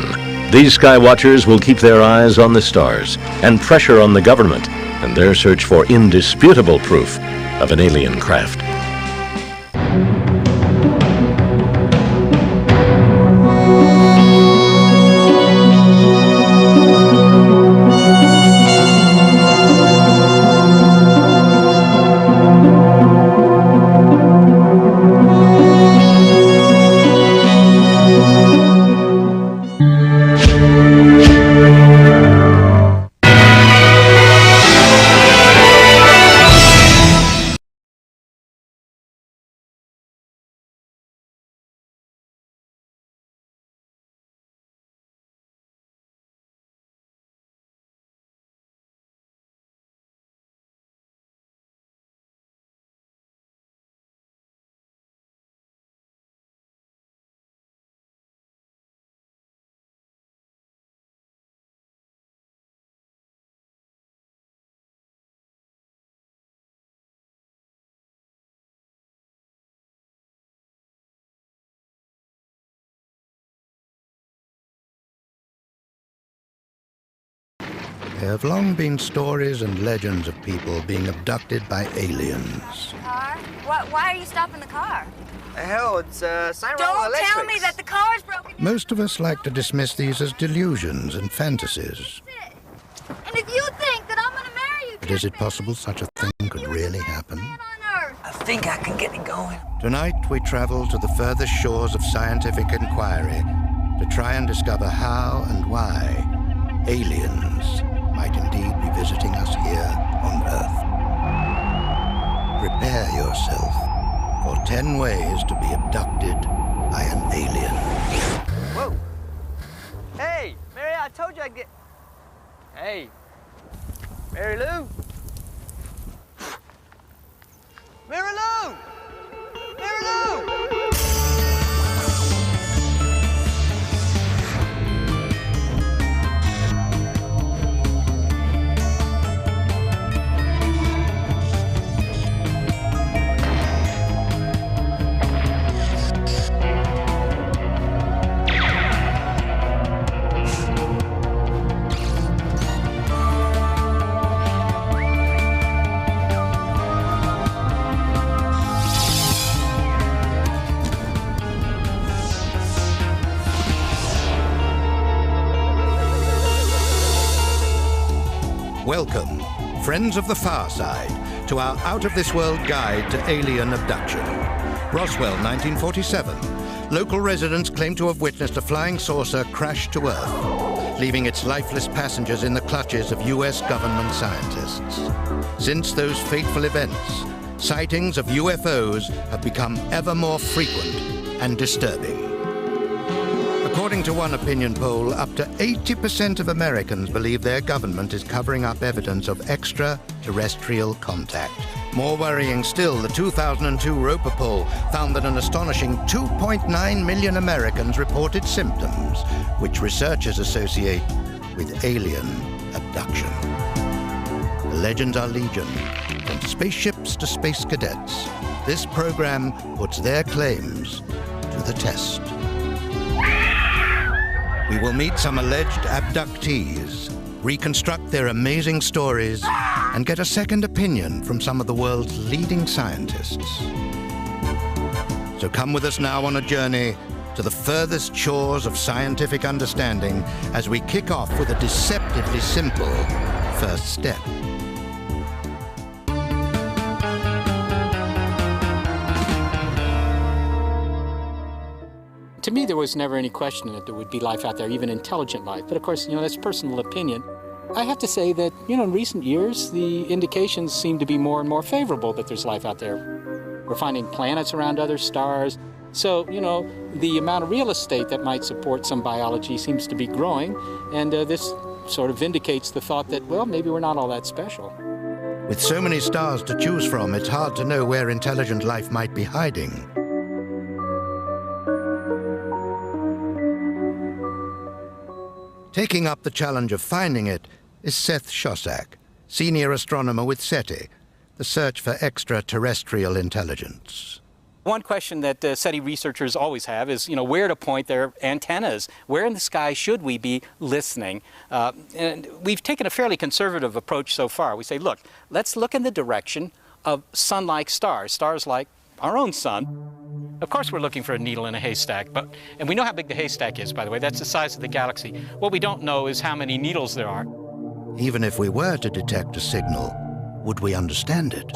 These sky watchers will keep their eyes on the stars and pressure on the government in their search for indisputable proof of an alien craft. There have long been stories and legends of people being abducted by aliens. Car? Why are you stopping the car? Hell, it's Siren Don't Electrics. tell me that the car's broken. Most of us like to dismiss these as delusions and fantasies. And if you think that I'm gonna marry you, But is it possible such a thing could really happen? I think I can get it going. Tonight we travel to the furthest shores of scientific inquiry to try and discover how and why aliens might indeed be visiting us here on Earth. Prepare yourself for 10 ways to be abducted by an alien. Whoa. Hey, Mary, I told you I'd get... Hey, Mary Lou. Mary Lou! Mary Lou! Welcome, friends of the far side, to our out-of-this-world guide to alien abduction. Roswell, 1947. Local residents claim to have witnessed a flying saucer crash to Earth, leaving its lifeless passengers in the clutches of U.S. government scientists. Since those fateful events, sightings of UFOs have become ever more frequent and disturbing. According to one opinion poll, up to 80% of Americans believe their government is covering up evidence of extraterrestrial contact. More worrying still, the 2002 Roper poll found that an astonishing 2.9 million Americans reported symptoms, which researchers associate with alien abduction. The legends are legion, from spaceships to space cadets. This program puts their claims to the test. We will meet some alleged abductees, reconstruct their amazing stories, and get a second opinion from some of the world's leading scientists. So come with us now on a journey to the furthest shores of scientific understanding as we kick off with a deceptively simple first step. To me, there was never any question that there would be life out there, even intelligent life. But of course, that's personal opinion. I have to say that, in recent years, the indications seem to be more and more favorable that there's life out there. We're finding planets around other stars. So, the amount of real estate that might support some biology seems to be growing. And this sort of vindicates the thought that, well, maybe we're not all that special. With so many stars to choose from, it's hard to know where intelligent life might be hiding. Taking up the challenge of finding it is Seth Shostak, senior astronomer with SETI, the search for extraterrestrial intelligence. One question that SETI researchers always have is, where to point their antennas. Where in the sky should we be listening? And we've taken a fairly conservative approach so far. We say, look, let's look in the direction of sun-like stars, stars like our own sun. Of course we're looking for a needle in a haystack, and we know how big the haystack is, by the way. That's the size of the galaxy. What we don't know is how many needles there are. Even if we were to detect a signal, would we understand it?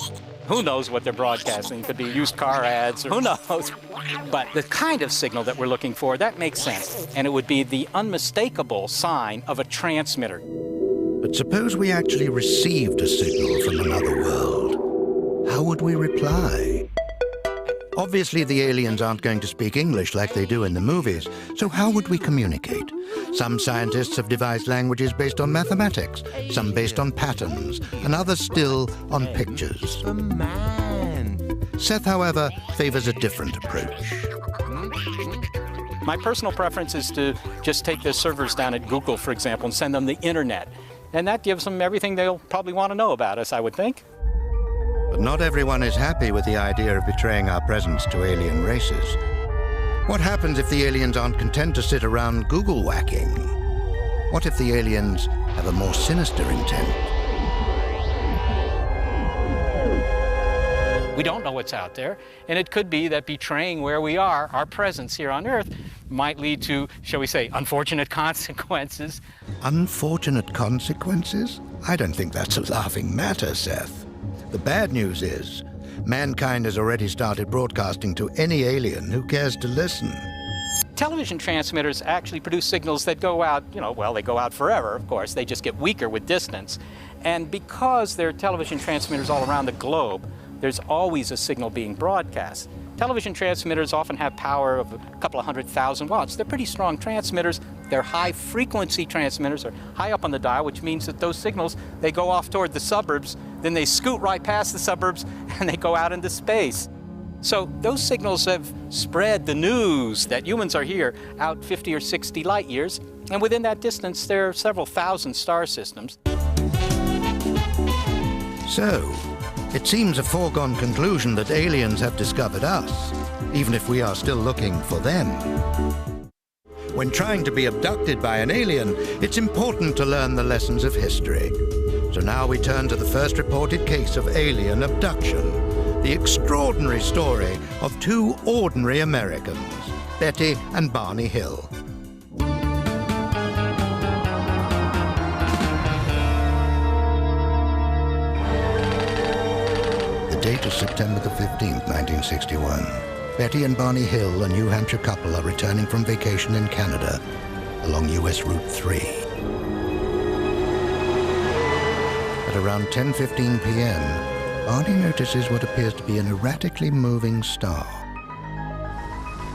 Who knows what they're broadcasting? Could be used car ads, or who knows? But the kind of signal that we're looking for, that makes sense. And it would be the unmistakable sign of a transmitter. But suppose we actually received a signal from another world. How would we reply? Obviously, the aliens aren't going to speak English like they do in the movies, so how would we communicate? Some scientists have devised languages based on mathematics, some based on patterns, and others still on pictures. Seth, however, favors a different approach. My personal preference is to just take the servers down at Google, for example, and send them the internet. And that gives them everything they'll probably want to know about us, I would think. But not everyone is happy with the idea of betraying our presence to alien races. What happens if the aliens aren't content to sit around Google whacking? What if the aliens have a more sinister intent? We don't know what's out there, and it could be that betraying where we are, our presence here on Earth, might lead to, shall we say, unfortunate consequences. Unfortunate consequences? I don't think that's a laughing matter, Seth. The bad news is, mankind has already started broadcasting to any alien who cares to listen. Television transmitters actually produce signals that go out, well, they go out forever, of course. They just get weaker with distance. And because there are television transmitters all around the globe, there's always a signal being broadcast. Television transmitters often have power of a couple of 100,000 watts. They're pretty strong transmitters. They're high-frequency transmitters, or high up on the dial, which means that those signals, they go off toward the suburbs, then they scoot right past the suburbs, and they go out into space. So those signals have spread the news that humans are here out 50 or 60 light years, and within that distance, there are several thousand star systems. So, it seems a foregone conclusion that aliens have discovered us, even if we are still looking for them. When trying to be abducted by an alien, it's important to learn the lessons of history. So now we turn to the first reported case of alien abduction, the extraordinary story of two ordinary Americans, Betty and Barney Hill. The date is September the 15th, 1961. Betty and Barney Hill, a New Hampshire couple, are returning from vacation in Canada along US Route 3. At around 10:15 p.m., Barney notices what appears to be an erratically moving star.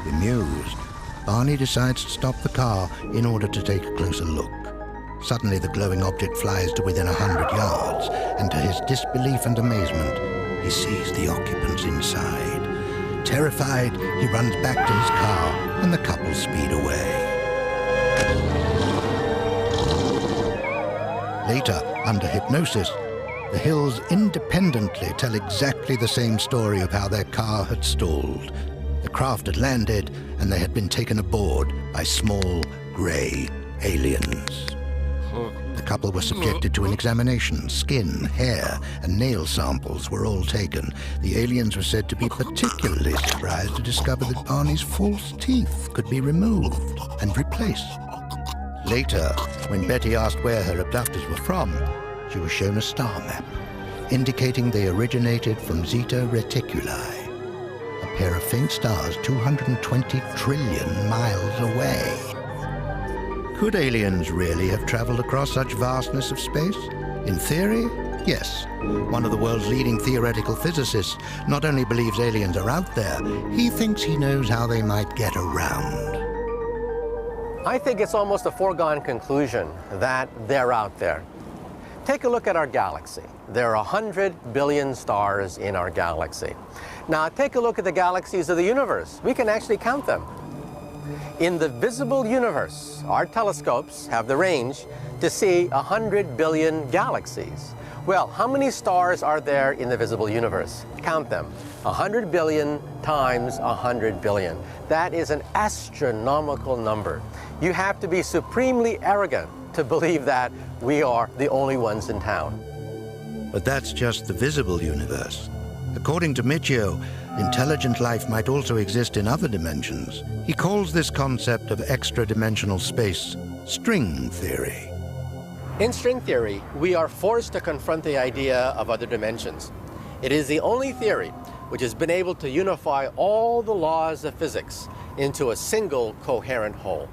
Bemused, Barney decides to stop the car in order to take a closer look. Suddenly, the glowing object flies to within 100 yards, and to his disbelief and amazement, he sees the occupants inside. Terrified, he runs back to his car, and the couple speed away. Later, under hypnosis, the Hills independently tell exactly the same story of how their car had stalled. The craft had landed, and they had been taken aboard by small, grey aliens. The couple were subjected to an examination. Skin, hair, and nail samples were all taken. The aliens were said to be particularly surprised to discover that Barney's false teeth could be removed and replaced. Later, when Betty asked where her abductors were from, she was shown a star map, indicating they originated from Zeta Reticuli, a pair of faint stars 220 trillion miles away. Could aliens really have traveled across such vastness of space? In theory, yes. One of the world's leading theoretical physicists not only believes aliens are out there, he thinks he knows how they might get around. I think it's almost a foregone conclusion that they're out there. Take a look at our galaxy. There are 100 billion stars in our galaxy. Now take a look at the galaxies of the universe. We can actually count them. In the visible universe, our telescopes have the range to see 100 billion galaxies. Well, how many stars are there in the visible universe? Count them. 100 billion times 100 billion. That is an astronomical number. You have to be supremely arrogant to believe that we are the only ones in town. But that's just the visible universe. According to Michio, intelligent life might also exist in other dimensions. He calls this concept of extra-dimensional space string theory. In string theory, we are forced to confront the idea of other dimensions. It is the only theory which has been able to unify all the laws of physics into a single coherent whole.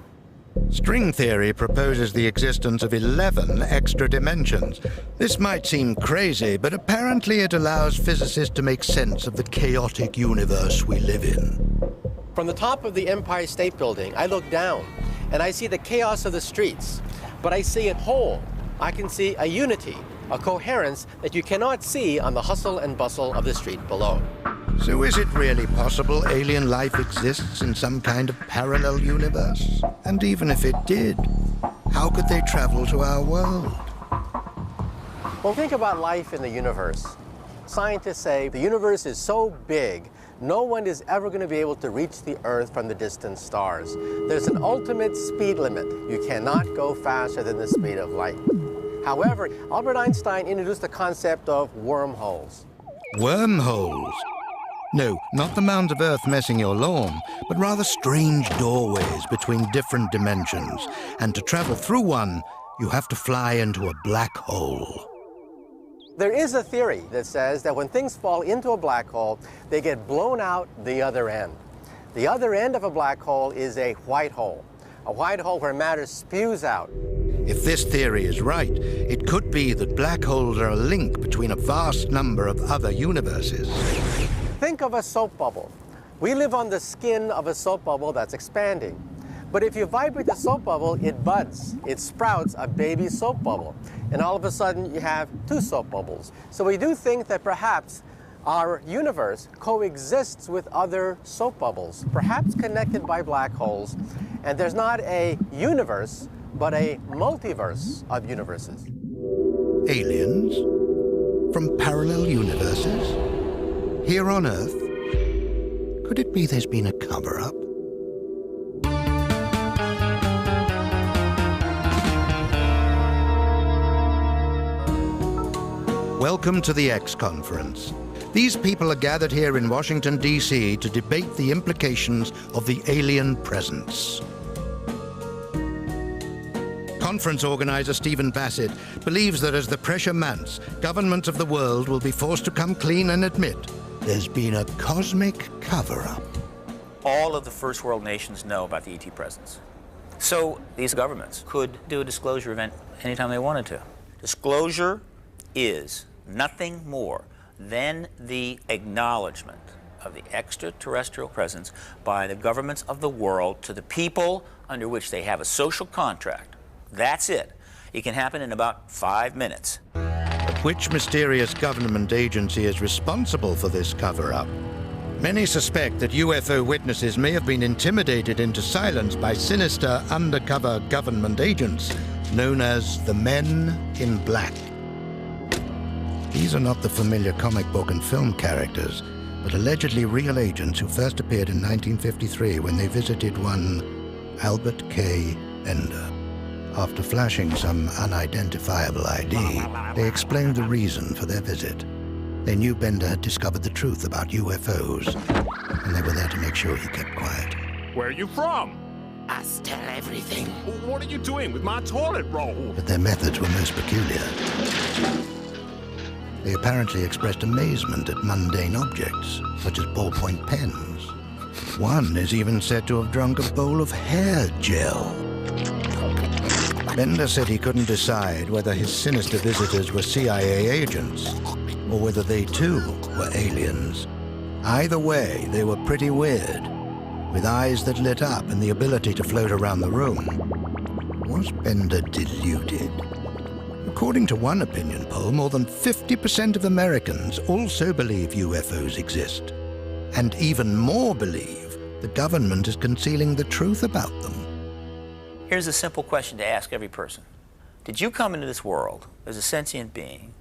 String theory proposes the existence of 11 extra dimensions. This might seem crazy, but apparently it allows physicists to make sense of the chaotic universe we live in. From the top of the Empire State Building, I look down and I see the chaos of the streets, but I see it whole. I can see a unity, a coherence that you cannot see on the hustle and bustle of the street below. So is it really possible alien life exists in some kind of parallel universe? And even if it did, how could they travel to our world? Well, think about life in the universe. Scientists say the universe is so big, no one is ever going to be able to reach the Earth from the distant stars. There's an ultimate speed limit. You cannot go faster than the speed of light. However, Albert Einstein introduced the concept of wormholes. Wormholes? No, not the mound of Earth messing your lawn, but rather strange doorways between different dimensions. And to travel through one, you have to fly into a black hole. There is a theory that says that when things fall into a black hole, they get blown out the other end. The other end of a black hole is a white hole where matter spews out. If this theory is right, it could be that black holes are a link between a vast number of other universes. Think of a soap bubble. We live on the skin of a soap bubble that's expanding. But if you vibrate the soap bubble, it buds. It sprouts a baby soap bubble. And all of a sudden, you have two soap bubbles. So we do think that perhaps our universe coexists with other soap bubbles, perhaps connected by black holes. And there's not a universe, but a multiverse of universes. Aliens? From parallel universes? Here on Earth? Could it be there's been a cover-up? Welcome to the X Conference. These people are gathered here in Washington, D.C. to debate the implications of the alien presence. Conference organizer Stephen Bassett believes that as the pressure mounts, governments of the world will be forced to come clean and admit there's been a cosmic cover-up. All of the first world nations know about the ET presence. So these governments could do a disclosure event anytime they wanted to. Disclosure is nothing more than the acknowledgement of the extraterrestrial presence by the governments of the world to the people under which they have a social contract. That's it. It can happen in about 5 minutes. But which mysterious government agency is responsible for this cover-up? Many suspect that UFO witnesses may have been intimidated into silence by sinister undercover government agents known as the Men in Black. These are not the familiar comic book and film characters, but allegedly real agents who first appeared in 1953 when they visited one Albert K. Bender. After flashing some unidentifiable ID, they explained the reason for their visit. They knew Bender had discovered the truth about UFOs, and they were there to make sure he kept quiet. Where are you from? I tell everything. What are you doing with my toilet roll? But their methods were most peculiar. They apparently expressed amazement at mundane objects, such as ballpoint pens. One is even said to have drunk a bowl of hair gel. Bender said he couldn't decide whether his sinister visitors were CIA agents, or whether they too were aliens. Either way, they were pretty weird, with eyes that lit up and the ability to float around the room. Was Bender deluded? According to one opinion poll, more than 50% of Americans also believe UFOs exist, and even more believe the government is concealing the truth about them. Here's a simple question to ask every person. Did you come into this world as a sentient being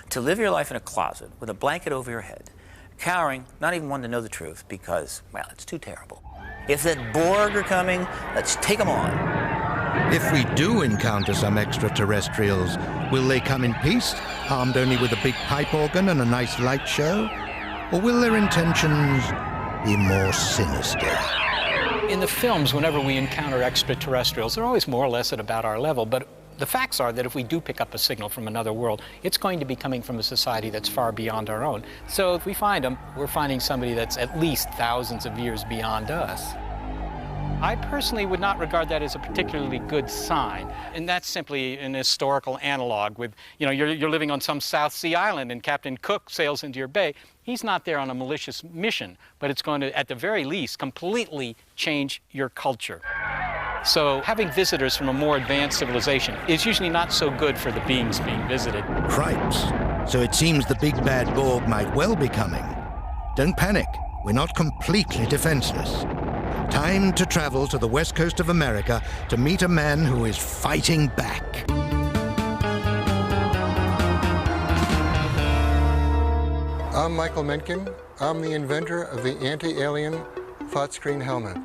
to live your life in a closet with a blanket over your head, cowering, not even wanting to know the truth because, well, it's too terrible. If the Borg are coming, let's take them on. If we do encounter some extraterrestrials, will they come in peace, armed only with a big pipe organ and a nice light show? Or will their intentions be more sinister? In the films, whenever we encounter extraterrestrials, they're always more or less at about our level, but the facts are that if we do pick up a signal from another world, it's going to be coming from a society that's far beyond our own. So if we find them, we're finding somebody that's at least thousands of years beyond us. I personally would not regard that as a particularly good sign, and that's simply an historical analog with, you know, you're living on some South Sea island and Captain Cook sails into your bay. He's not there on a malicious mission, but it's going to, at the very least, completely change your culture. So having visitors from a more advanced civilization is usually not so good for the beings being visited. Cripes. So it seems the big bad Borg might well be coming. Don't panic. We're not completely defenseless. Time to travel to the west coast of America to meet a man who is fighting back. I'm Michael Mencken. I'm the inventor of the anti-alien flat screen helmet.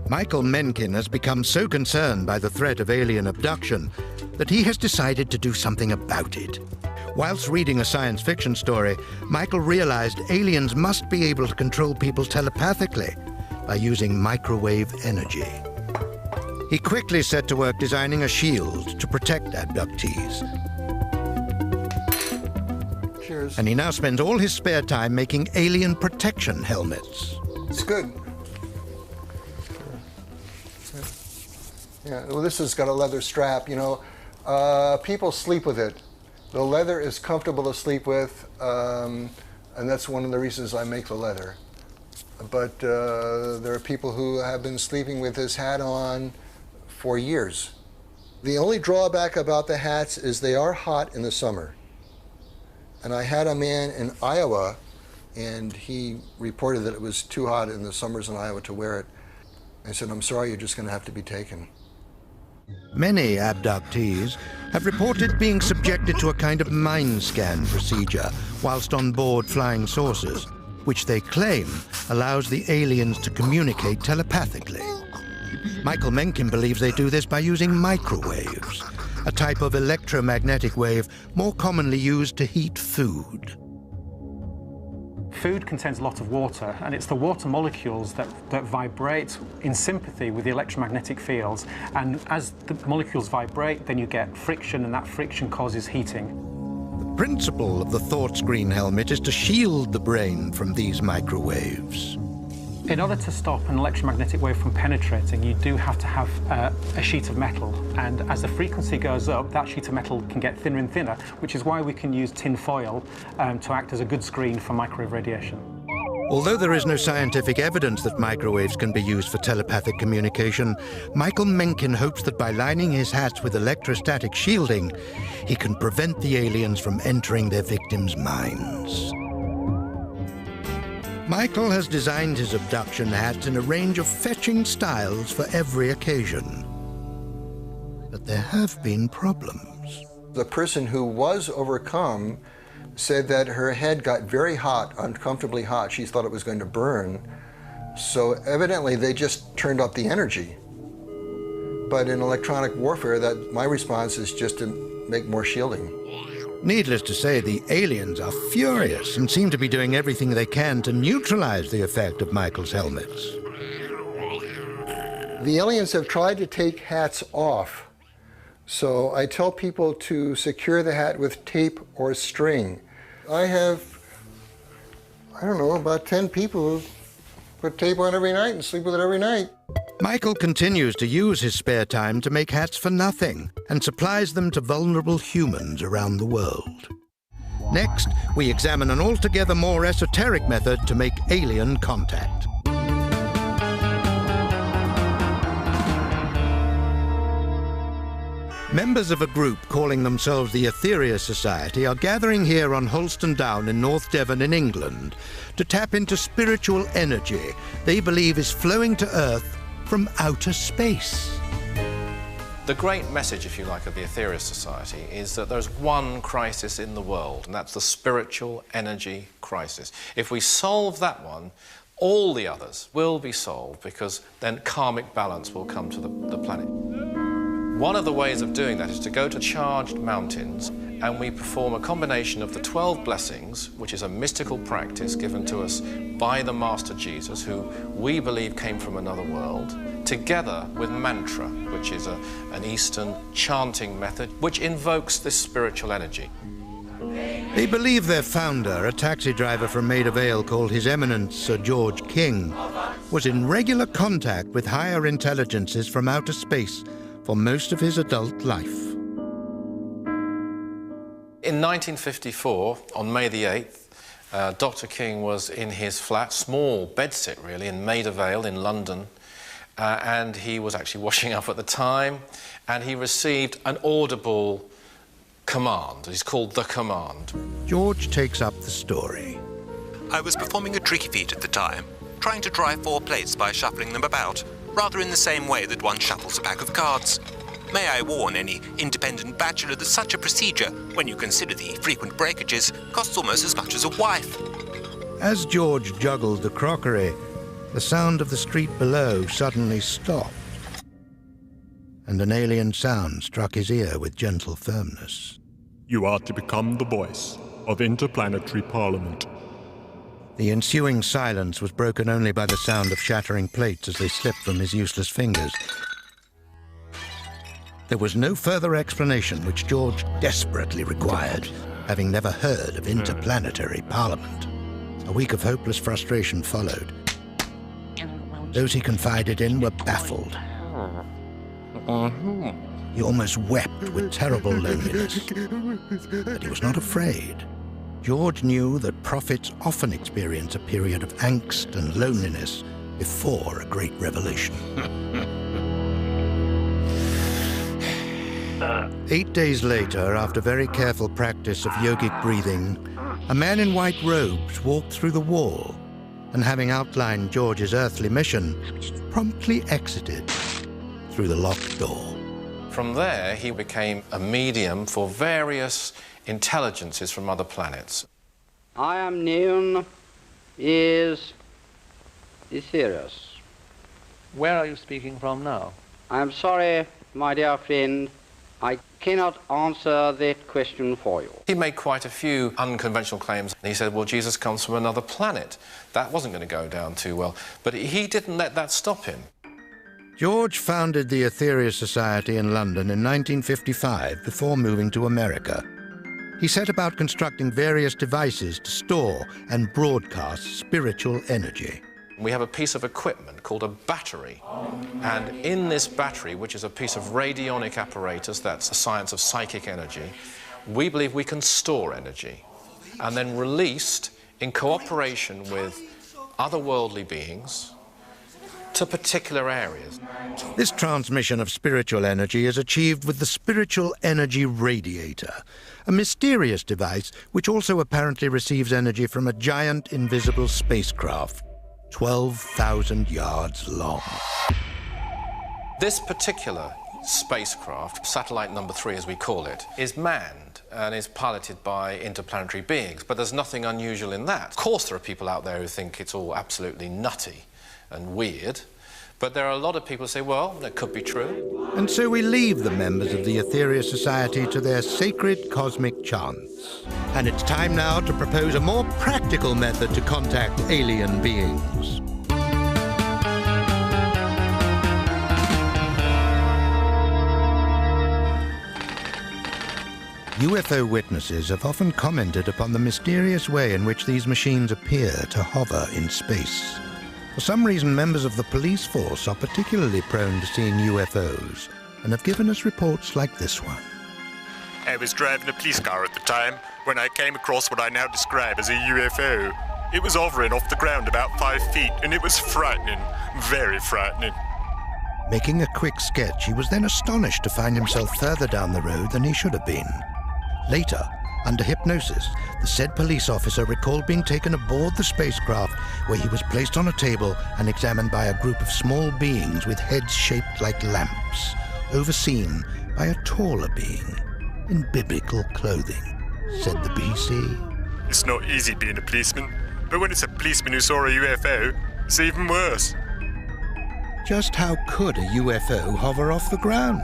Michael Mencken has become so concerned by the threat of alien abduction that he has decided to do something about it. Whilst reading a science fiction story, Michael realized aliens must be able to control people telepathically by using microwave energy. He quickly set to work designing a shield to protect abductees. Cheers. And he now spends all his spare time making alien protection helmets. It's good. Yeah, well, this has got a leather strap, you know. People sleep with it. The leather is comfortable to sleep with, and that's one of the reasons I make the leather. But there are people who have been sleeping with this hat on for years. The only drawback about the hats is they are hot in the summer. And I had a man in Iowa, and he reported that it was too hot in the summers in Iowa to wear it. I said, I'm sorry, you're just going to have to be taken. Many abductees have reported being subjected to a kind of mind scan procedure whilst on board flying saucers, which they claim allows the aliens to communicate telepathically. Michael Mencken believes they do this by using microwaves, a type of electromagnetic wave more commonly used to heat food. Food contains a lot of water, and it's the water molecules that vibrate in sympathy with the electromagnetic fields. And as the molecules vibrate, then you get friction, and that friction causes heating. The principle of the thought screen helmet is to shield the brain from these microwaves. In order to stop an electromagnetic wave from penetrating, you do have to have a sheet of metal. And as the frequency goes up, that sheet of metal can get thinner and thinner, which is why we can use tin foil to act as a good screen for microwave radiation. Although there is no scientific evidence that microwaves can be used for telepathic communication, Michael Mencken hopes that by lining his hats with electrostatic shielding, he can prevent the aliens from entering their victims' minds. Michael has designed his abduction hats in a range of fetching styles for every occasion. But there have been problems. The person who was overcome said that her head got very hot, uncomfortably hot. She thought it was going to burn. So evidently they just turned up the energy. But in electronic warfare, my response is just to make more shielding. Needless to say, the aliens are furious and seem to be doing everything they can to neutralize the effect of Michael's helmets. The aliens have tried to take hats off. So I tell people to secure the hat with tape or string. I have, I don't know, about 10 people who put tape on every night and sleep with it every night. Michael continues to use his spare time to make hats for nothing and supplies them to vulnerable humans around the world. Next, we examine an altogether more esoteric method to make alien contact. Members of a group calling themselves the Etheria Society are gathering here on Holston Down in North Devon in England to tap into spiritual energy they believe is flowing to Earth from outer space. The great message, if you like, of the Aetherius Society is that there's one crisis in the world, and that's the spiritual energy crisis. If we solve that one, all the others will be solved, because then karmic balance will come to the planet. One of the ways of doing that is to go to charged mountains, and we perform a combination of the 12 blessings, which is a mystical practice given to us by the Master Jesus, who we believe came from another world, together with mantra, which is an Eastern chanting method, which invokes this spiritual energy. They believe their founder, a taxi driver from Maida Vale called His Eminence Sir George King, was in regular contact with higher intelligences from outer space for most of his adult life. In 1954, on May the 8th, Dr. King was in his flat, small bedsit really, in Maida Vale in London, and he was actually washing up at the time, and he received an audible command. It's called the command. George takes up the story. I was performing a tricky feat at the time, trying to dry 4 plates by shuffling them about, rather in the same way that one shuffles a pack of cards. May I warn any independent bachelor that such a procedure, when you consider the frequent breakages, costs almost as much as a wife. As George juggled the crockery, the sound of the street below suddenly stopped, and an alien sound struck his ear with gentle firmness. You are to become the voice of interplanetary parliament. The ensuing silence was broken only by the sound of shattering plates as they slipped from his useless fingers. There was no further explanation, which George desperately required, having never heard of interplanetary parliament. A week of hopeless frustration followed. Those he confided in were baffled. He almost wept with terrible loneliness. But he was not afraid. George knew that prophets often experience a period of angst and loneliness before a great revelation. 8 days later, after very careful practice of yogic breathing, a man in white robes walked through the wall and, having outlined George's earthly mission, promptly exited through the locked door. From there, he became a medium for various intelligences from other planets. I am known as Aetherius. Where are you speaking from now? I am sorry, my dear friend, I cannot answer that question for you. He made quite a few unconventional claims. He said, well, Jesus comes from another planet. That wasn't going to go down too well. But he didn't let that stop him. George founded the Aetherius Society in London in 1955 before moving to America. He set about constructing various devices to store and broadcast spiritual energy. We have a piece of equipment called a battery. And in this battery, which is a piece of radionic apparatus, that's a science of psychic energy, we believe we can store energy and then released in cooperation with otherworldly beings to particular areas. This transmission of spiritual energy is achieved with the Spiritual Energy Radiator, a mysterious device which also apparently receives energy from a giant invisible spacecraft, 12,000 yards long. This particular spacecraft, satellite number 3 as we call it, is manned and is piloted by interplanetary beings, but there's nothing unusual in that. Of course there are people out there who think it's all absolutely nutty and weird, but there are a lot of people who say, well, that could be true. And so we leave the members of the Aetherius Society to their sacred cosmic chants. And it's time now to propose a more practical method to contact alien beings. UFO witnesses have often commented upon the mysterious way in which these machines appear to hover in space. For some reason, members of the police force are particularly prone to seeing UFOs and have given us reports like this one. I was driving a police car at the time when I came across what I now describe as a UFO. It was hovering off the ground about 5 feet, and it was frightening, very frightening. Making a quick sketch, he was then astonished to find himself further down the road than he should have been. Later, under hypnosis, the said police officer recalled being taken aboard the spacecraft, where he was placed on a table and examined by a group of small beings with heads shaped like lamps, overseen by a taller being in biblical clothing, said the BBC. It's not easy being a policeman, but when it's a policeman who saw a UFO, it's even worse. Just how could a UFO hover off the ground?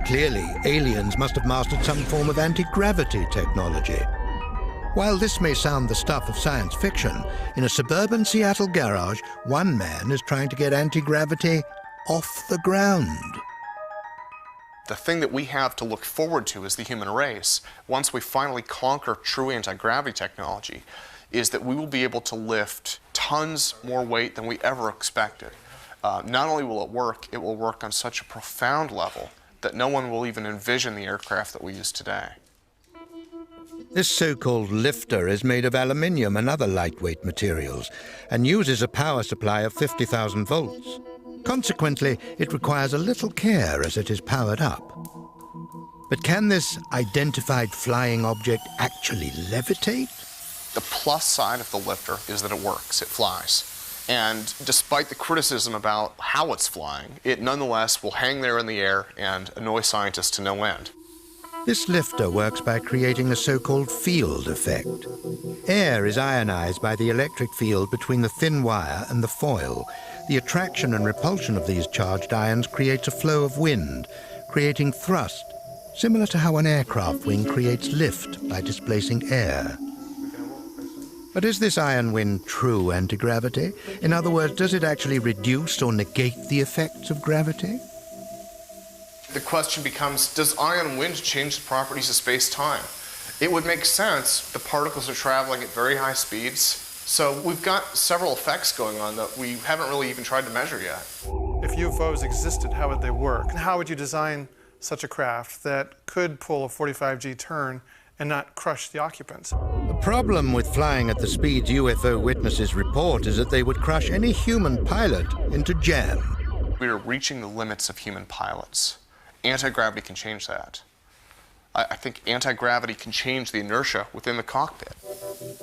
Clearly, aliens must have mastered some form of anti-gravity technology. While this may sound the stuff of science fiction, in a suburban Seattle garage, one man is trying to get anti-gravity off the ground. The thing that we have to look forward to as the human race, once we finally conquer true anti-gravity technology, is that we will be able to lift tons more weight than we ever expected. Not only will it will work on such a profound level that no one will even envision the aircraft that we use today. This so-called lifter is made of aluminium and other lightweight materials and uses a power supply of 50,000 volts. Consequently, it requires a little care as it is powered up. But can this identified flying object actually levitate? The plus side of the lifter is that it works, it flies. And despite the criticism about how it's flying, it nonetheless will hang there in the air and annoy scientists to no end. This lifter works by creating a so-called field effect. Air is ionized by the electric field between the thin wire and the foil. The attraction and repulsion of these charged ions creates a flow of wind, creating thrust, similar to how an aircraft wing creates lift by displacing air. But is this ion wind true anti-gravity? In other words, does it actually reduce or negate the effects of gravity? The question becomes, does ion wind change the properties of space-time? It would make sense. The particles are traveling at very high speeds. So we've got several effects going on that we haven't really even tried to measure yet. If UFOs existed, how would they work? And how would you design such a craft that could pull a 45G turn and not crush the occupants? The problem with flying at the speeds UFO witnesses report is that they would crush any human pilot into jam. We are reaching the limits of human pilots. Anti-gravity can change that. I think anti-gravity can change the inertia within the cockpit.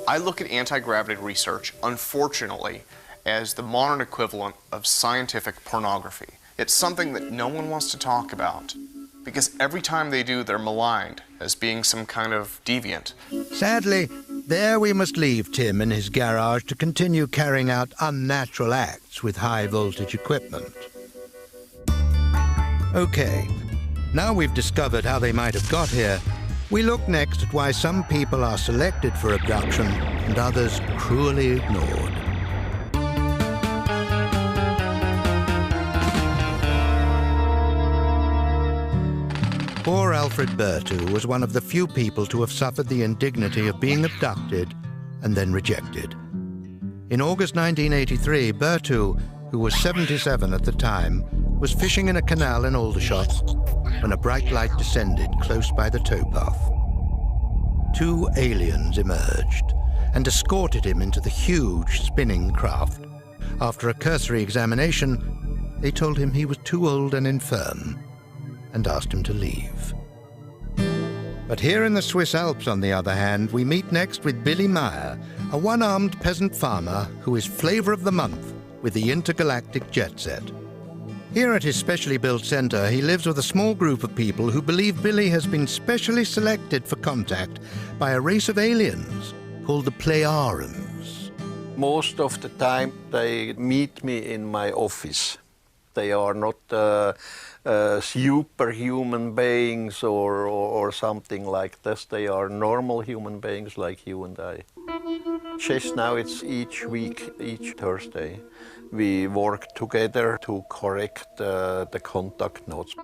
I look at anti-gravity research, unfortunately, as the modern equivalent of scientific pornography. It's something that no one wants to talk about, because every time they do, they're maligned as being some kind of deviant. Sadly, there we must leave Tim in his garage to continue carrying out unnatural acts with high-voltage equipment. Okay. Now we've discovered how they might have got here, we look next at why some people are selected for abduction and others cruelly ignored. Poor Alfred Berthoud was one of the few people to have suffered the indignity of being abducted and then rejected. In August 1983, Berthoud, who was 77 at the time, was fishing in a canal in Aldershot when a bright light descended close by the towpath. Two aliens emerged and escorted him into the huge spinning craft. After a cursory examination, they told him he was too old and infirm and asked him to leave. But here in the Swiss Alps, on the other hand, we meet next with Billy Meyer, a one-armed peasant farmer who is flavor of the month with the intergalactic jet set. Here at his specially built center, he lives with a small group of people who believe Billy has been specially selected for contact by a race of aliens called the Pleiarans. Most of the time they meet me in my office. They are not superhuman beings or something like this. They are normal human beings like you and I. Just now it's each week, each Thursday. We work together to correct the contact notes.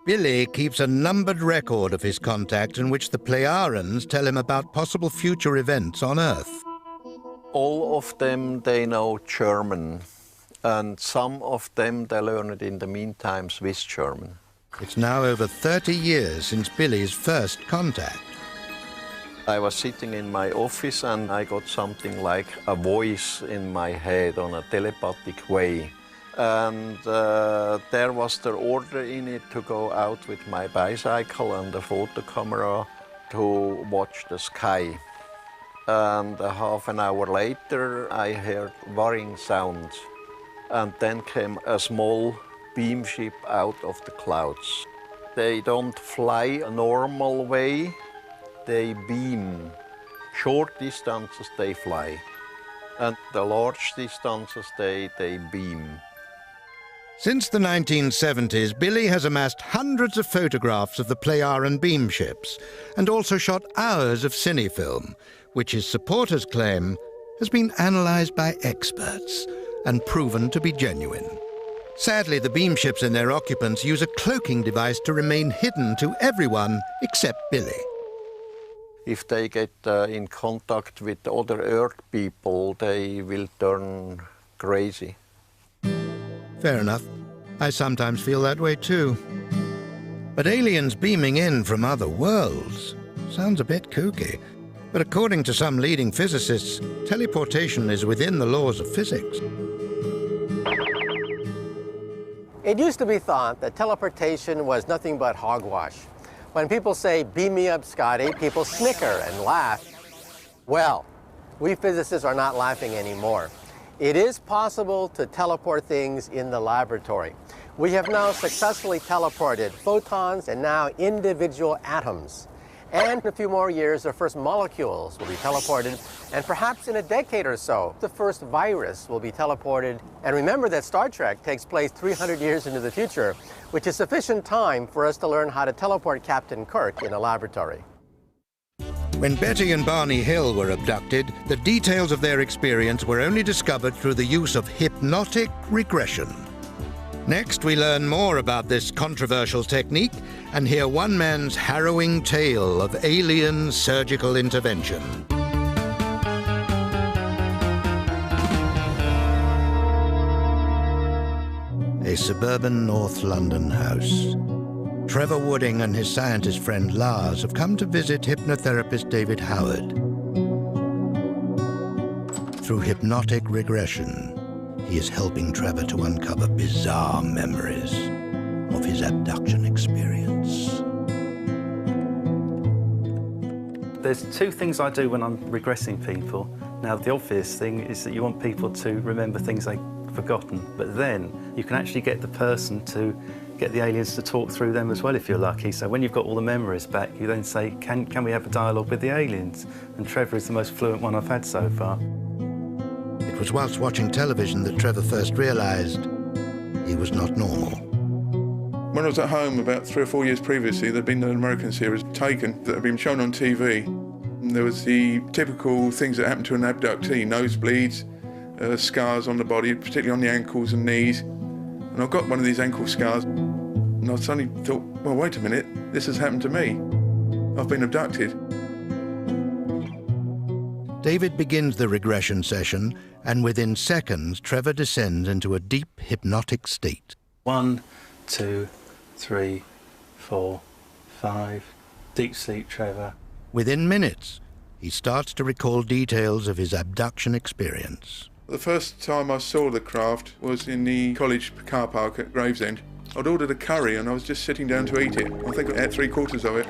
Billy keeps a numbered record of his contacts in which the Pleiarans tell him about possible future events on Earth. All of them, they know German, and some of them, they learn it in the meantime Swiss German. It's now over 30 years since Billy's first contact. I was sitting in my office and I got something like a voice in my head on a telepathic way. And there was the order in it to go out with my bicycle and the photo camera to watch the sky. And half an hour later I heard whirring sounds. And then came a small beam ship out of the clouds. they don't fly a normal way, they beam. Short distances they fly, and the large distances they beam. Since the 1970s, Billy has amassed hundreds of photographs of the Playar and beam ships, and also shot hours of cinefilm, which his supporters claim has been analysed by experts and proven to be genuine. Sadly, the beam ships and their occupants use a cloaking device to remain hidden to everyone except Billy. If they get in contact with other Earth people, they will turn crazy. Fair enough. I sometimes feel that way too. But aliens beaming in from other worlds sounds a bit kooky. But according to some leading physicists, teleportation is within the laws of physics. It used to be thought that teleportation was nothing but hogwash. When people say, "Beam me up, Scotty," people snicker and laugh. Well, we physicists are not laughing anymore. It is possible to teleport things in the laboratory. We have now successfully teleported photons and now individual atoms. And in a few more years, the first molecules will be teleported, and perhaps in a decade or so, the first virus will be teleported. And remember that Star Trek takes place 300 years into the future, which is sufficient time for us to learn how to teleport Captain Kirk in a laboratory. When Betty and Barney Hill were abducted, the details of their experience were only discovered through the use of hypnotic regression. Next, we learn more about this controversial technique and hear one man's harrowing tale of alien surgical intervention. A suburban North London house. Trevor Wooding and his scientist friend Lars have come to visit hypnotherapist David Howard. Through hypnotic regression, he is helping Trevor to uncover bizarre memories of his abduction experience. There's two things I do when I'm regressing people. Now, the obvious thing is that you want people to remember things they've forgotten, but then you can actually get the person to get the aliens to talk through them as well if you're lucky. So when you've got all the memories back, you then say, can we have a dialogue with the aliens? And Trevor is the most fluent one I've had so far. It was whilst watching television that Trevor first realised he was not normal. When I was at home about 3 or 4 years previously, there'd been an American series, Taken, that had been shown on TV. And there was the typical things that happen to an abductee, nosebleeds, scars on the body, particularly on the ankles and knees. And I got one of these ankle scars, and I suddenly thought, well, wait a minute, this has happened to me. I've been abducted. David begins the regression session, and within seconds, Trevor descends into a deep hypnotic state. 1, 2, 3, 4, 5. Deep sleep, Trevor. Within minutes, he starts to recall details of his abduction experience. The first time I saw the craft was in the college car park at Gravesend. I'd ordered a curry and I was just sitting down to eat it. I think I ate 3/4 of it.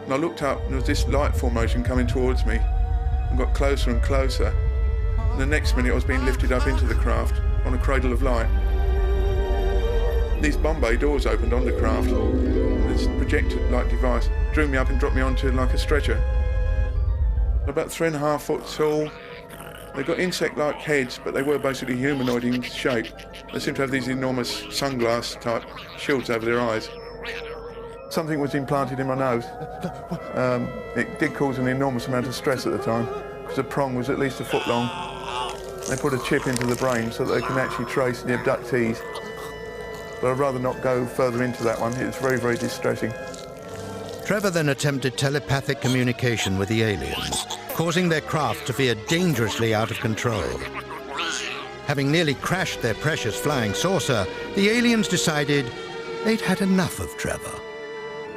And I looked up and there was this light formation coming towards me and got closer and closer. And the next minute I was being lifted up into the craft on a cradle of light. These Bombay doors opened on the craft. This projector-like device drew me up and dropped me onto like a stretcher. About 3.5 foot tall. They've got insect-like heads, but they were basically humanoid in shape. They seem to have these enormous sunglass-type shields over their eyes. Something was implanted in my nose. It did cause an enormous amount of stress at the time, because the prong was at least 1 foot long. They put a chip into the brain so that they can actually trace the abductees. But I'd rather not go further into that one. It's very, very distressing. Trevor then attempted telepathic communication with the aliens, causing their craft to veer dangerously out of control. Having nearly crashed their precious flying saucer, the aliens decided they'd had enough of Trevor.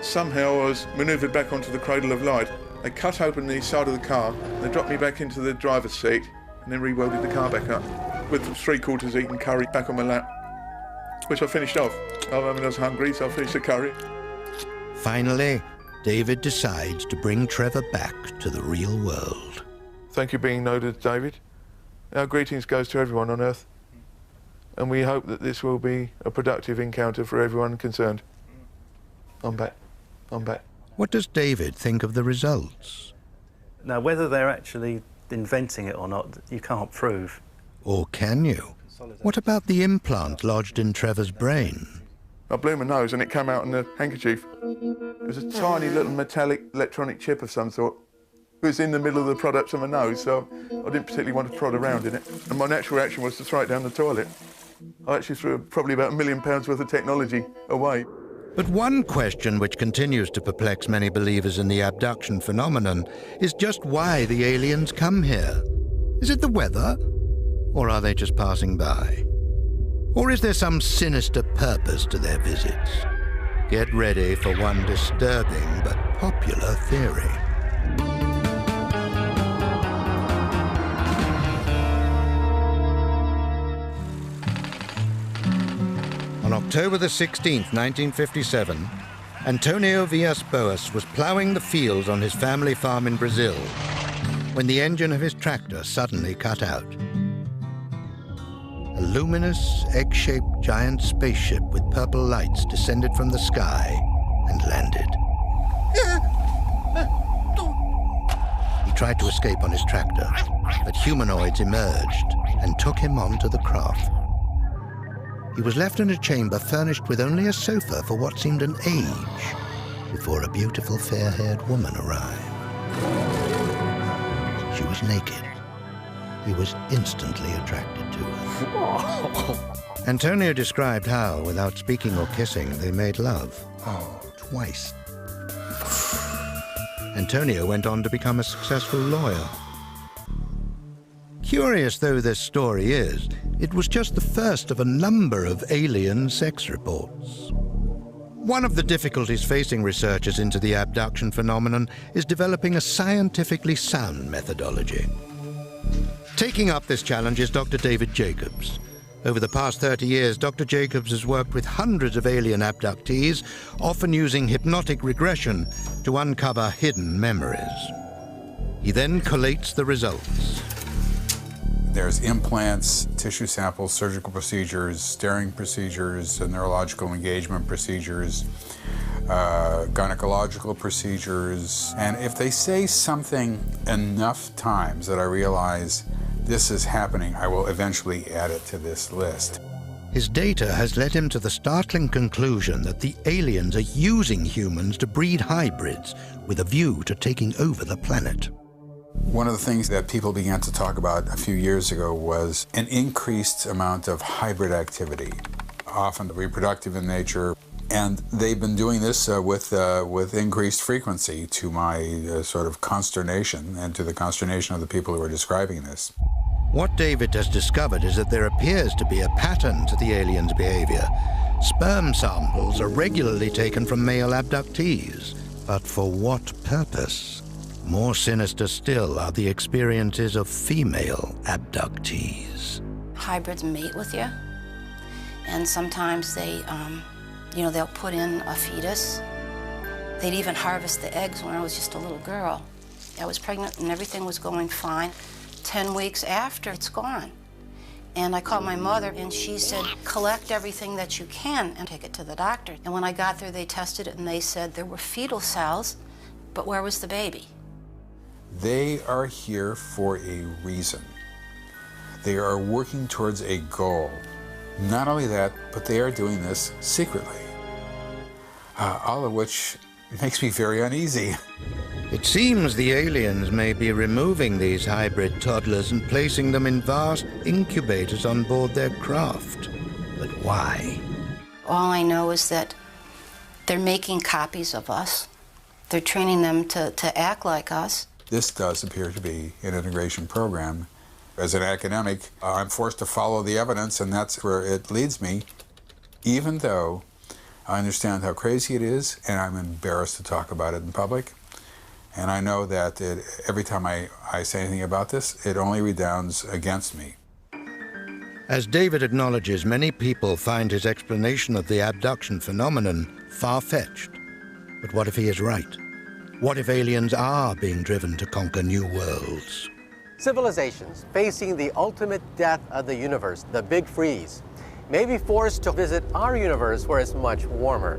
Somehow I was manoeuvred back onto the cradle of light. They cut open the side of the car, they dropped me back into the driver's seat, and then re-welded the car back up, with 3/4 eaten curry back on my lap, which I finished off. I was hungry, so I finished the curry. Finally, David decides to bring Trevor back to the real world. Thank you for being noted, David. Our greetings goes to everyone on Earth, and we hope that this will be a productive encounter for everyone concerned. I'm back. I'm back. What does David think of the results? Now, whether they're actually inventing it or not, you can't prove. Or can you? What about the implant lodged in Trevor's brain? I blew my nose and it came out in the handkerchief. It was a tiny little metallic electronic chip of some sort. It was in the middle of the product of my nose, so I didn't particularly want to prod around in it. And my natural reaction was to throw it down the toilet. I actually threw probably about £1 million worth of technology away. But one question which continues to perplex many believers in the abduction phenomenon is just why the aliens come here. Is it the weather? Or are they just passing by? Or is there some sinister purpose to their visits? Get ready for one disturbing but popular theory. On October the 16th, 1957, Antonio Villas-Boas was ploughing the fields on his family farm in Brazil when the engine of his tractor suddenly cut out. A luminous, egg-shaped giant spaceship with purple lights descended from the sky and landed. He tried to escape on his tractor, but humanoids emerged and took him onto the craft. He was left in a chamber furnished with only a sofa for what seemed an age before a beautiful fair-haired woman arrived. She was naked. He was instantly attracted to her. Antonio described how, without speaking or kissing, they made love. Twice. Antonio went on to become a successful lawyer. Curious though this story is, it was just the first of a number of alien sex reports. One of the difficulties facing researchers into the abduction phenomenon is developing a scientifically sound methodology. Taking up this challenge is Dr. David Jacobs. Over the past 30 years, Dr. Jacobs has worked with hundreds of alien abductees, often using hypnotic regression to uncover hidden memories. He then collates the results. There's implants, tissue samples, surgical procedures, staring procedures, neurological engagement procedures, gynecological procedures. And if they say something enough times that I realize this is happening, I will eventually add it to this list. His data has led him to the startling conclusion that the aliens are using humans to breed hybrids with a view to taking over the planet. One of the things that people began to talk about a few years ago was an increased amount of hybrid activity, often reproductive in nature. And they've been doing this with increased frequency, to my sort of consternation and to the consternation of the people who are describing this. What David has discovered is that there appears to be a pattern to the aliens' behavior. Sperm samples are regularly taken from male abductees. But for what purpose? More sinister still are the experiences of female abductees. Hybrids mate with you, and sometimes they, they'll put in a fetus. They'd even harvest the eggs when I was just a little girl. I was pregnant and everything was going fine. 10 weeks after, it's gone. And I called my mother and she said, collect everything that you can and take it to the doctor. And when I got there, they tested it and they said there were fetal cells, but where was the baby? They are here for a reason. They are working towards a goal. Not only that, but they are doing this secretly. All of which makes me very uneasy. It seems the aliens may be removing these hybrid toddlers and placing them in vast incubators on board their craft. But why? All I know is that they're making copies of us. They're training them to act like us. This does appear to be an integration program. As an academic, I'm forced to follow the evidence, and that's where it leads me, even though I understand how crazy it is, and I'm embarrassed to talk about it in public. And I know that every time I say anything about this, it only redounds against me. As David acknowledges, many people find his explanation of the abduction phenomenon far-fetched. But what if he is right? What if aliens are being driven to conquer new worlds? Civilizations facing the ultimate death of the universe, the Big Freeze, may be forced to visit our universe where it's much warmer.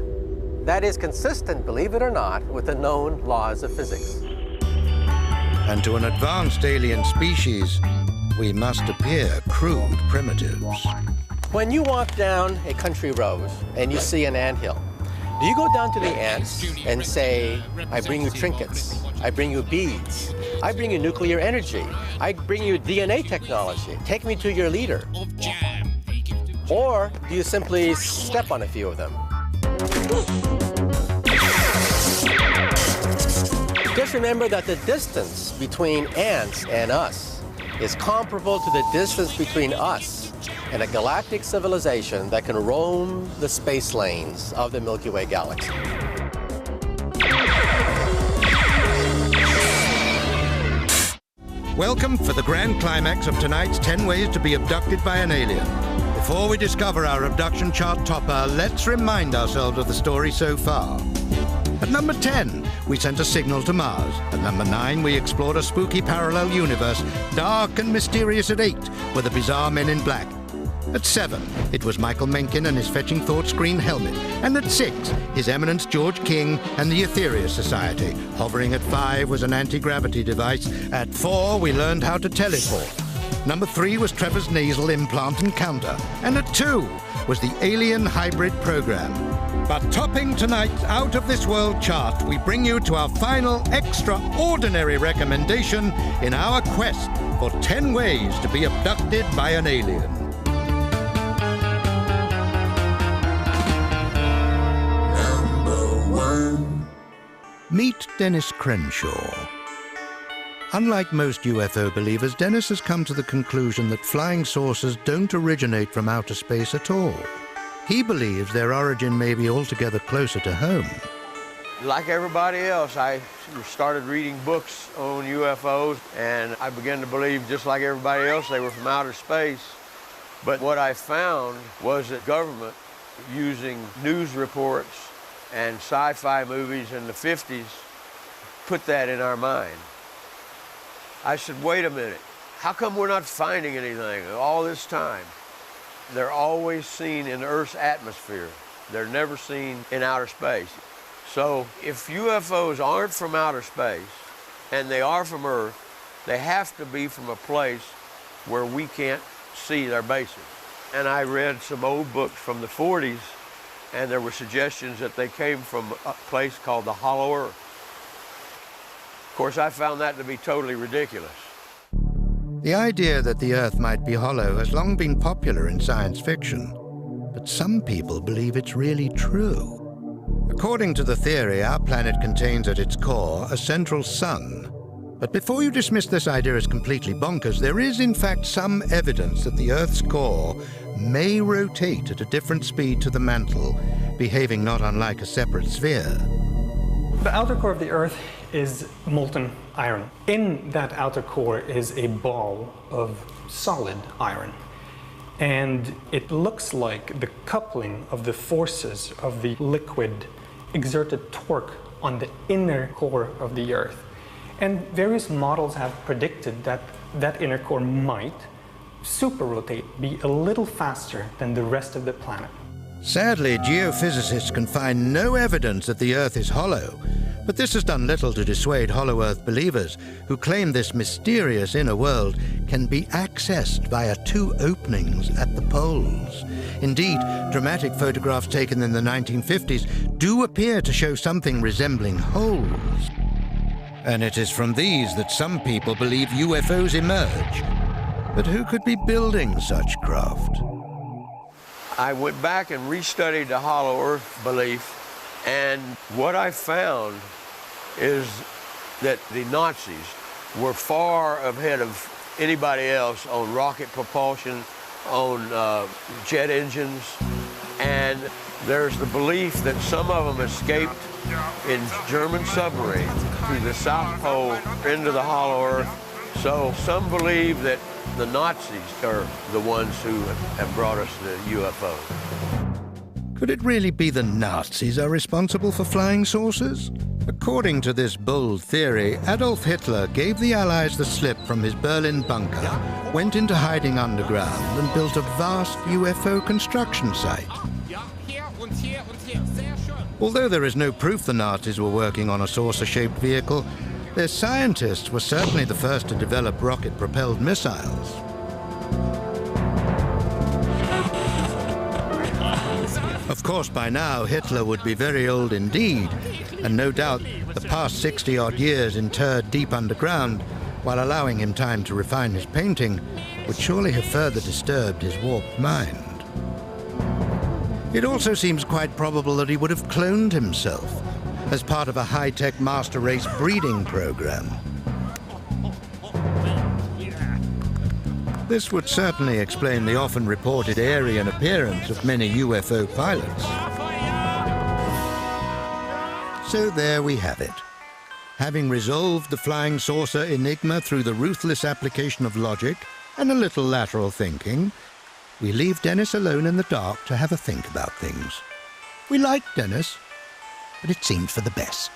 that is consistent, believe it or not, with the known laws of physics. And to an advanced alien species, we must appear crude primitives. When you walk down a country road and you see an anthill, do you go down to the ants and say, I bring you trinkets, I bring you beads, I bring you nuclear energy, I bring you DNA technology, take me to your leader? Or do you simply step on a few of them? Just remember that the distance between ants and us is comparable to the distance between us and a galactic civilization that can roam the space lanes of the Milky Way galaxy. Welcome for the grand climax of tonight's 10 Ways to be Abducted by an Alien. Before we discover our abduction chart topper, let's remind ourselves of the story so far. At number 10, we sent a signal to Mars. At number 9, we explored a spooky parallel universe, dark and mysterious at 8, with the bizarre men in black. At 7, it was Michael Mencken and his Fetching Thoughts green helmet. And at 6, His Eminence George King and the Etheria Society. Hovering at 5 was an anti-gravity device. At 4, we learned how to teleport. Number 3 was Trevor's nasal implant encounter. And at 2 was the Alien Hybrid Program. But topping tonight's out-of-this-world chart, we bring you to our final extraordinary recommendation in our quest for 10 ways to be abducted by an alien. Number 1. Meet Dennis Crenshaw. Unlike most UFO believers, Dennis has come to the conclusion that flying saucers don't originate from outer space at all. He believes their origin may be altogether closer to home. Like everybody else, I started reading books on UFOs, and I began to believe, just like everybody else, they were from outer space. But what I found was that government, using news reports and sci-fi movies in the 50s, put that in our mind. I said, wait a minute, how come we're not finding anything all this time? They're always seen in Earth's atmosphere. They're never seen in outer space. So if UFOs aren't from outer space and they are from Earth, they have to be from a place where we can't see their bases. And I read some old books from the 40s, and there were suggestions that they came from a place called the Hollow Earth. Of course, I found that to be totally ridiculous. The idea that the Earth might be hollow has long been popular in science fiction, but some people believe it's really true. According to the theory, our planet contains at its core a central sun. But before you dismiss this idea as completely bonkers, there is in fact some evidence that the Earth's core may rotate at a different speed to the mantle, behaving not unlike a separate sphere. The outer core of the Earth is molten iron. In that outer core is a ball of solid iron. And it looks like the coupling of the forces of the liquid exerted torque on the inner core of the Earth. And various models have predicted that that inner core might super-rotate, be a little faster than the rest of the planet. Sadly, geophysicists can find no evidence that the Earth is hollow, but this has done little to dissuade Hollow Earth believers who claim this mysterious inner world can be accessed via 2 openings at the poles. Indeed, dramatic photographs taken in the 1950s do appear to show something resembling holes. And it is from these that some people believe UFOs emerge. But who could be building such craft? I went back and restudied the Hollow Earth belief, and what I found is that the Nazis were far ahead of anybody else on rocket propulsion, on jet engines, and there's the belief that some of them escaped in German submarines to the South Pole into the Hollow Earth. So some believe that the Nazis are the ones who have brought us the UFO. Could it really be the Nazis are responsible for flying saucers? According to this bold theory, Adolf Hitler gave the Allies the slip from his Berlin bunker, went into hiding underground, and built a vast UFO construction site. Although there is no proof the Nazis were working on a saucer-shaped vehicle, their scientists were certainly the first to develop rocket-propelled missiles. Of course, by now, Hitler would be very old indeed, and no doubt the past 60-odd years interred deep underground, while allowing him time to refine his painting, would surely have further disturbed his warped mind. It also seems quite probable that he would have cloned himself as part of a high-tech master race breeding program. This would certainly explain the often reported alien appearance of many UFO pilots. So there we have it. Having resolved the flying saucer enigma through the ruthless application of logic and a little lateral thinking, we leave Dennis alone in the dark to have a think about things. We liked Dennis, but it seemed for the best.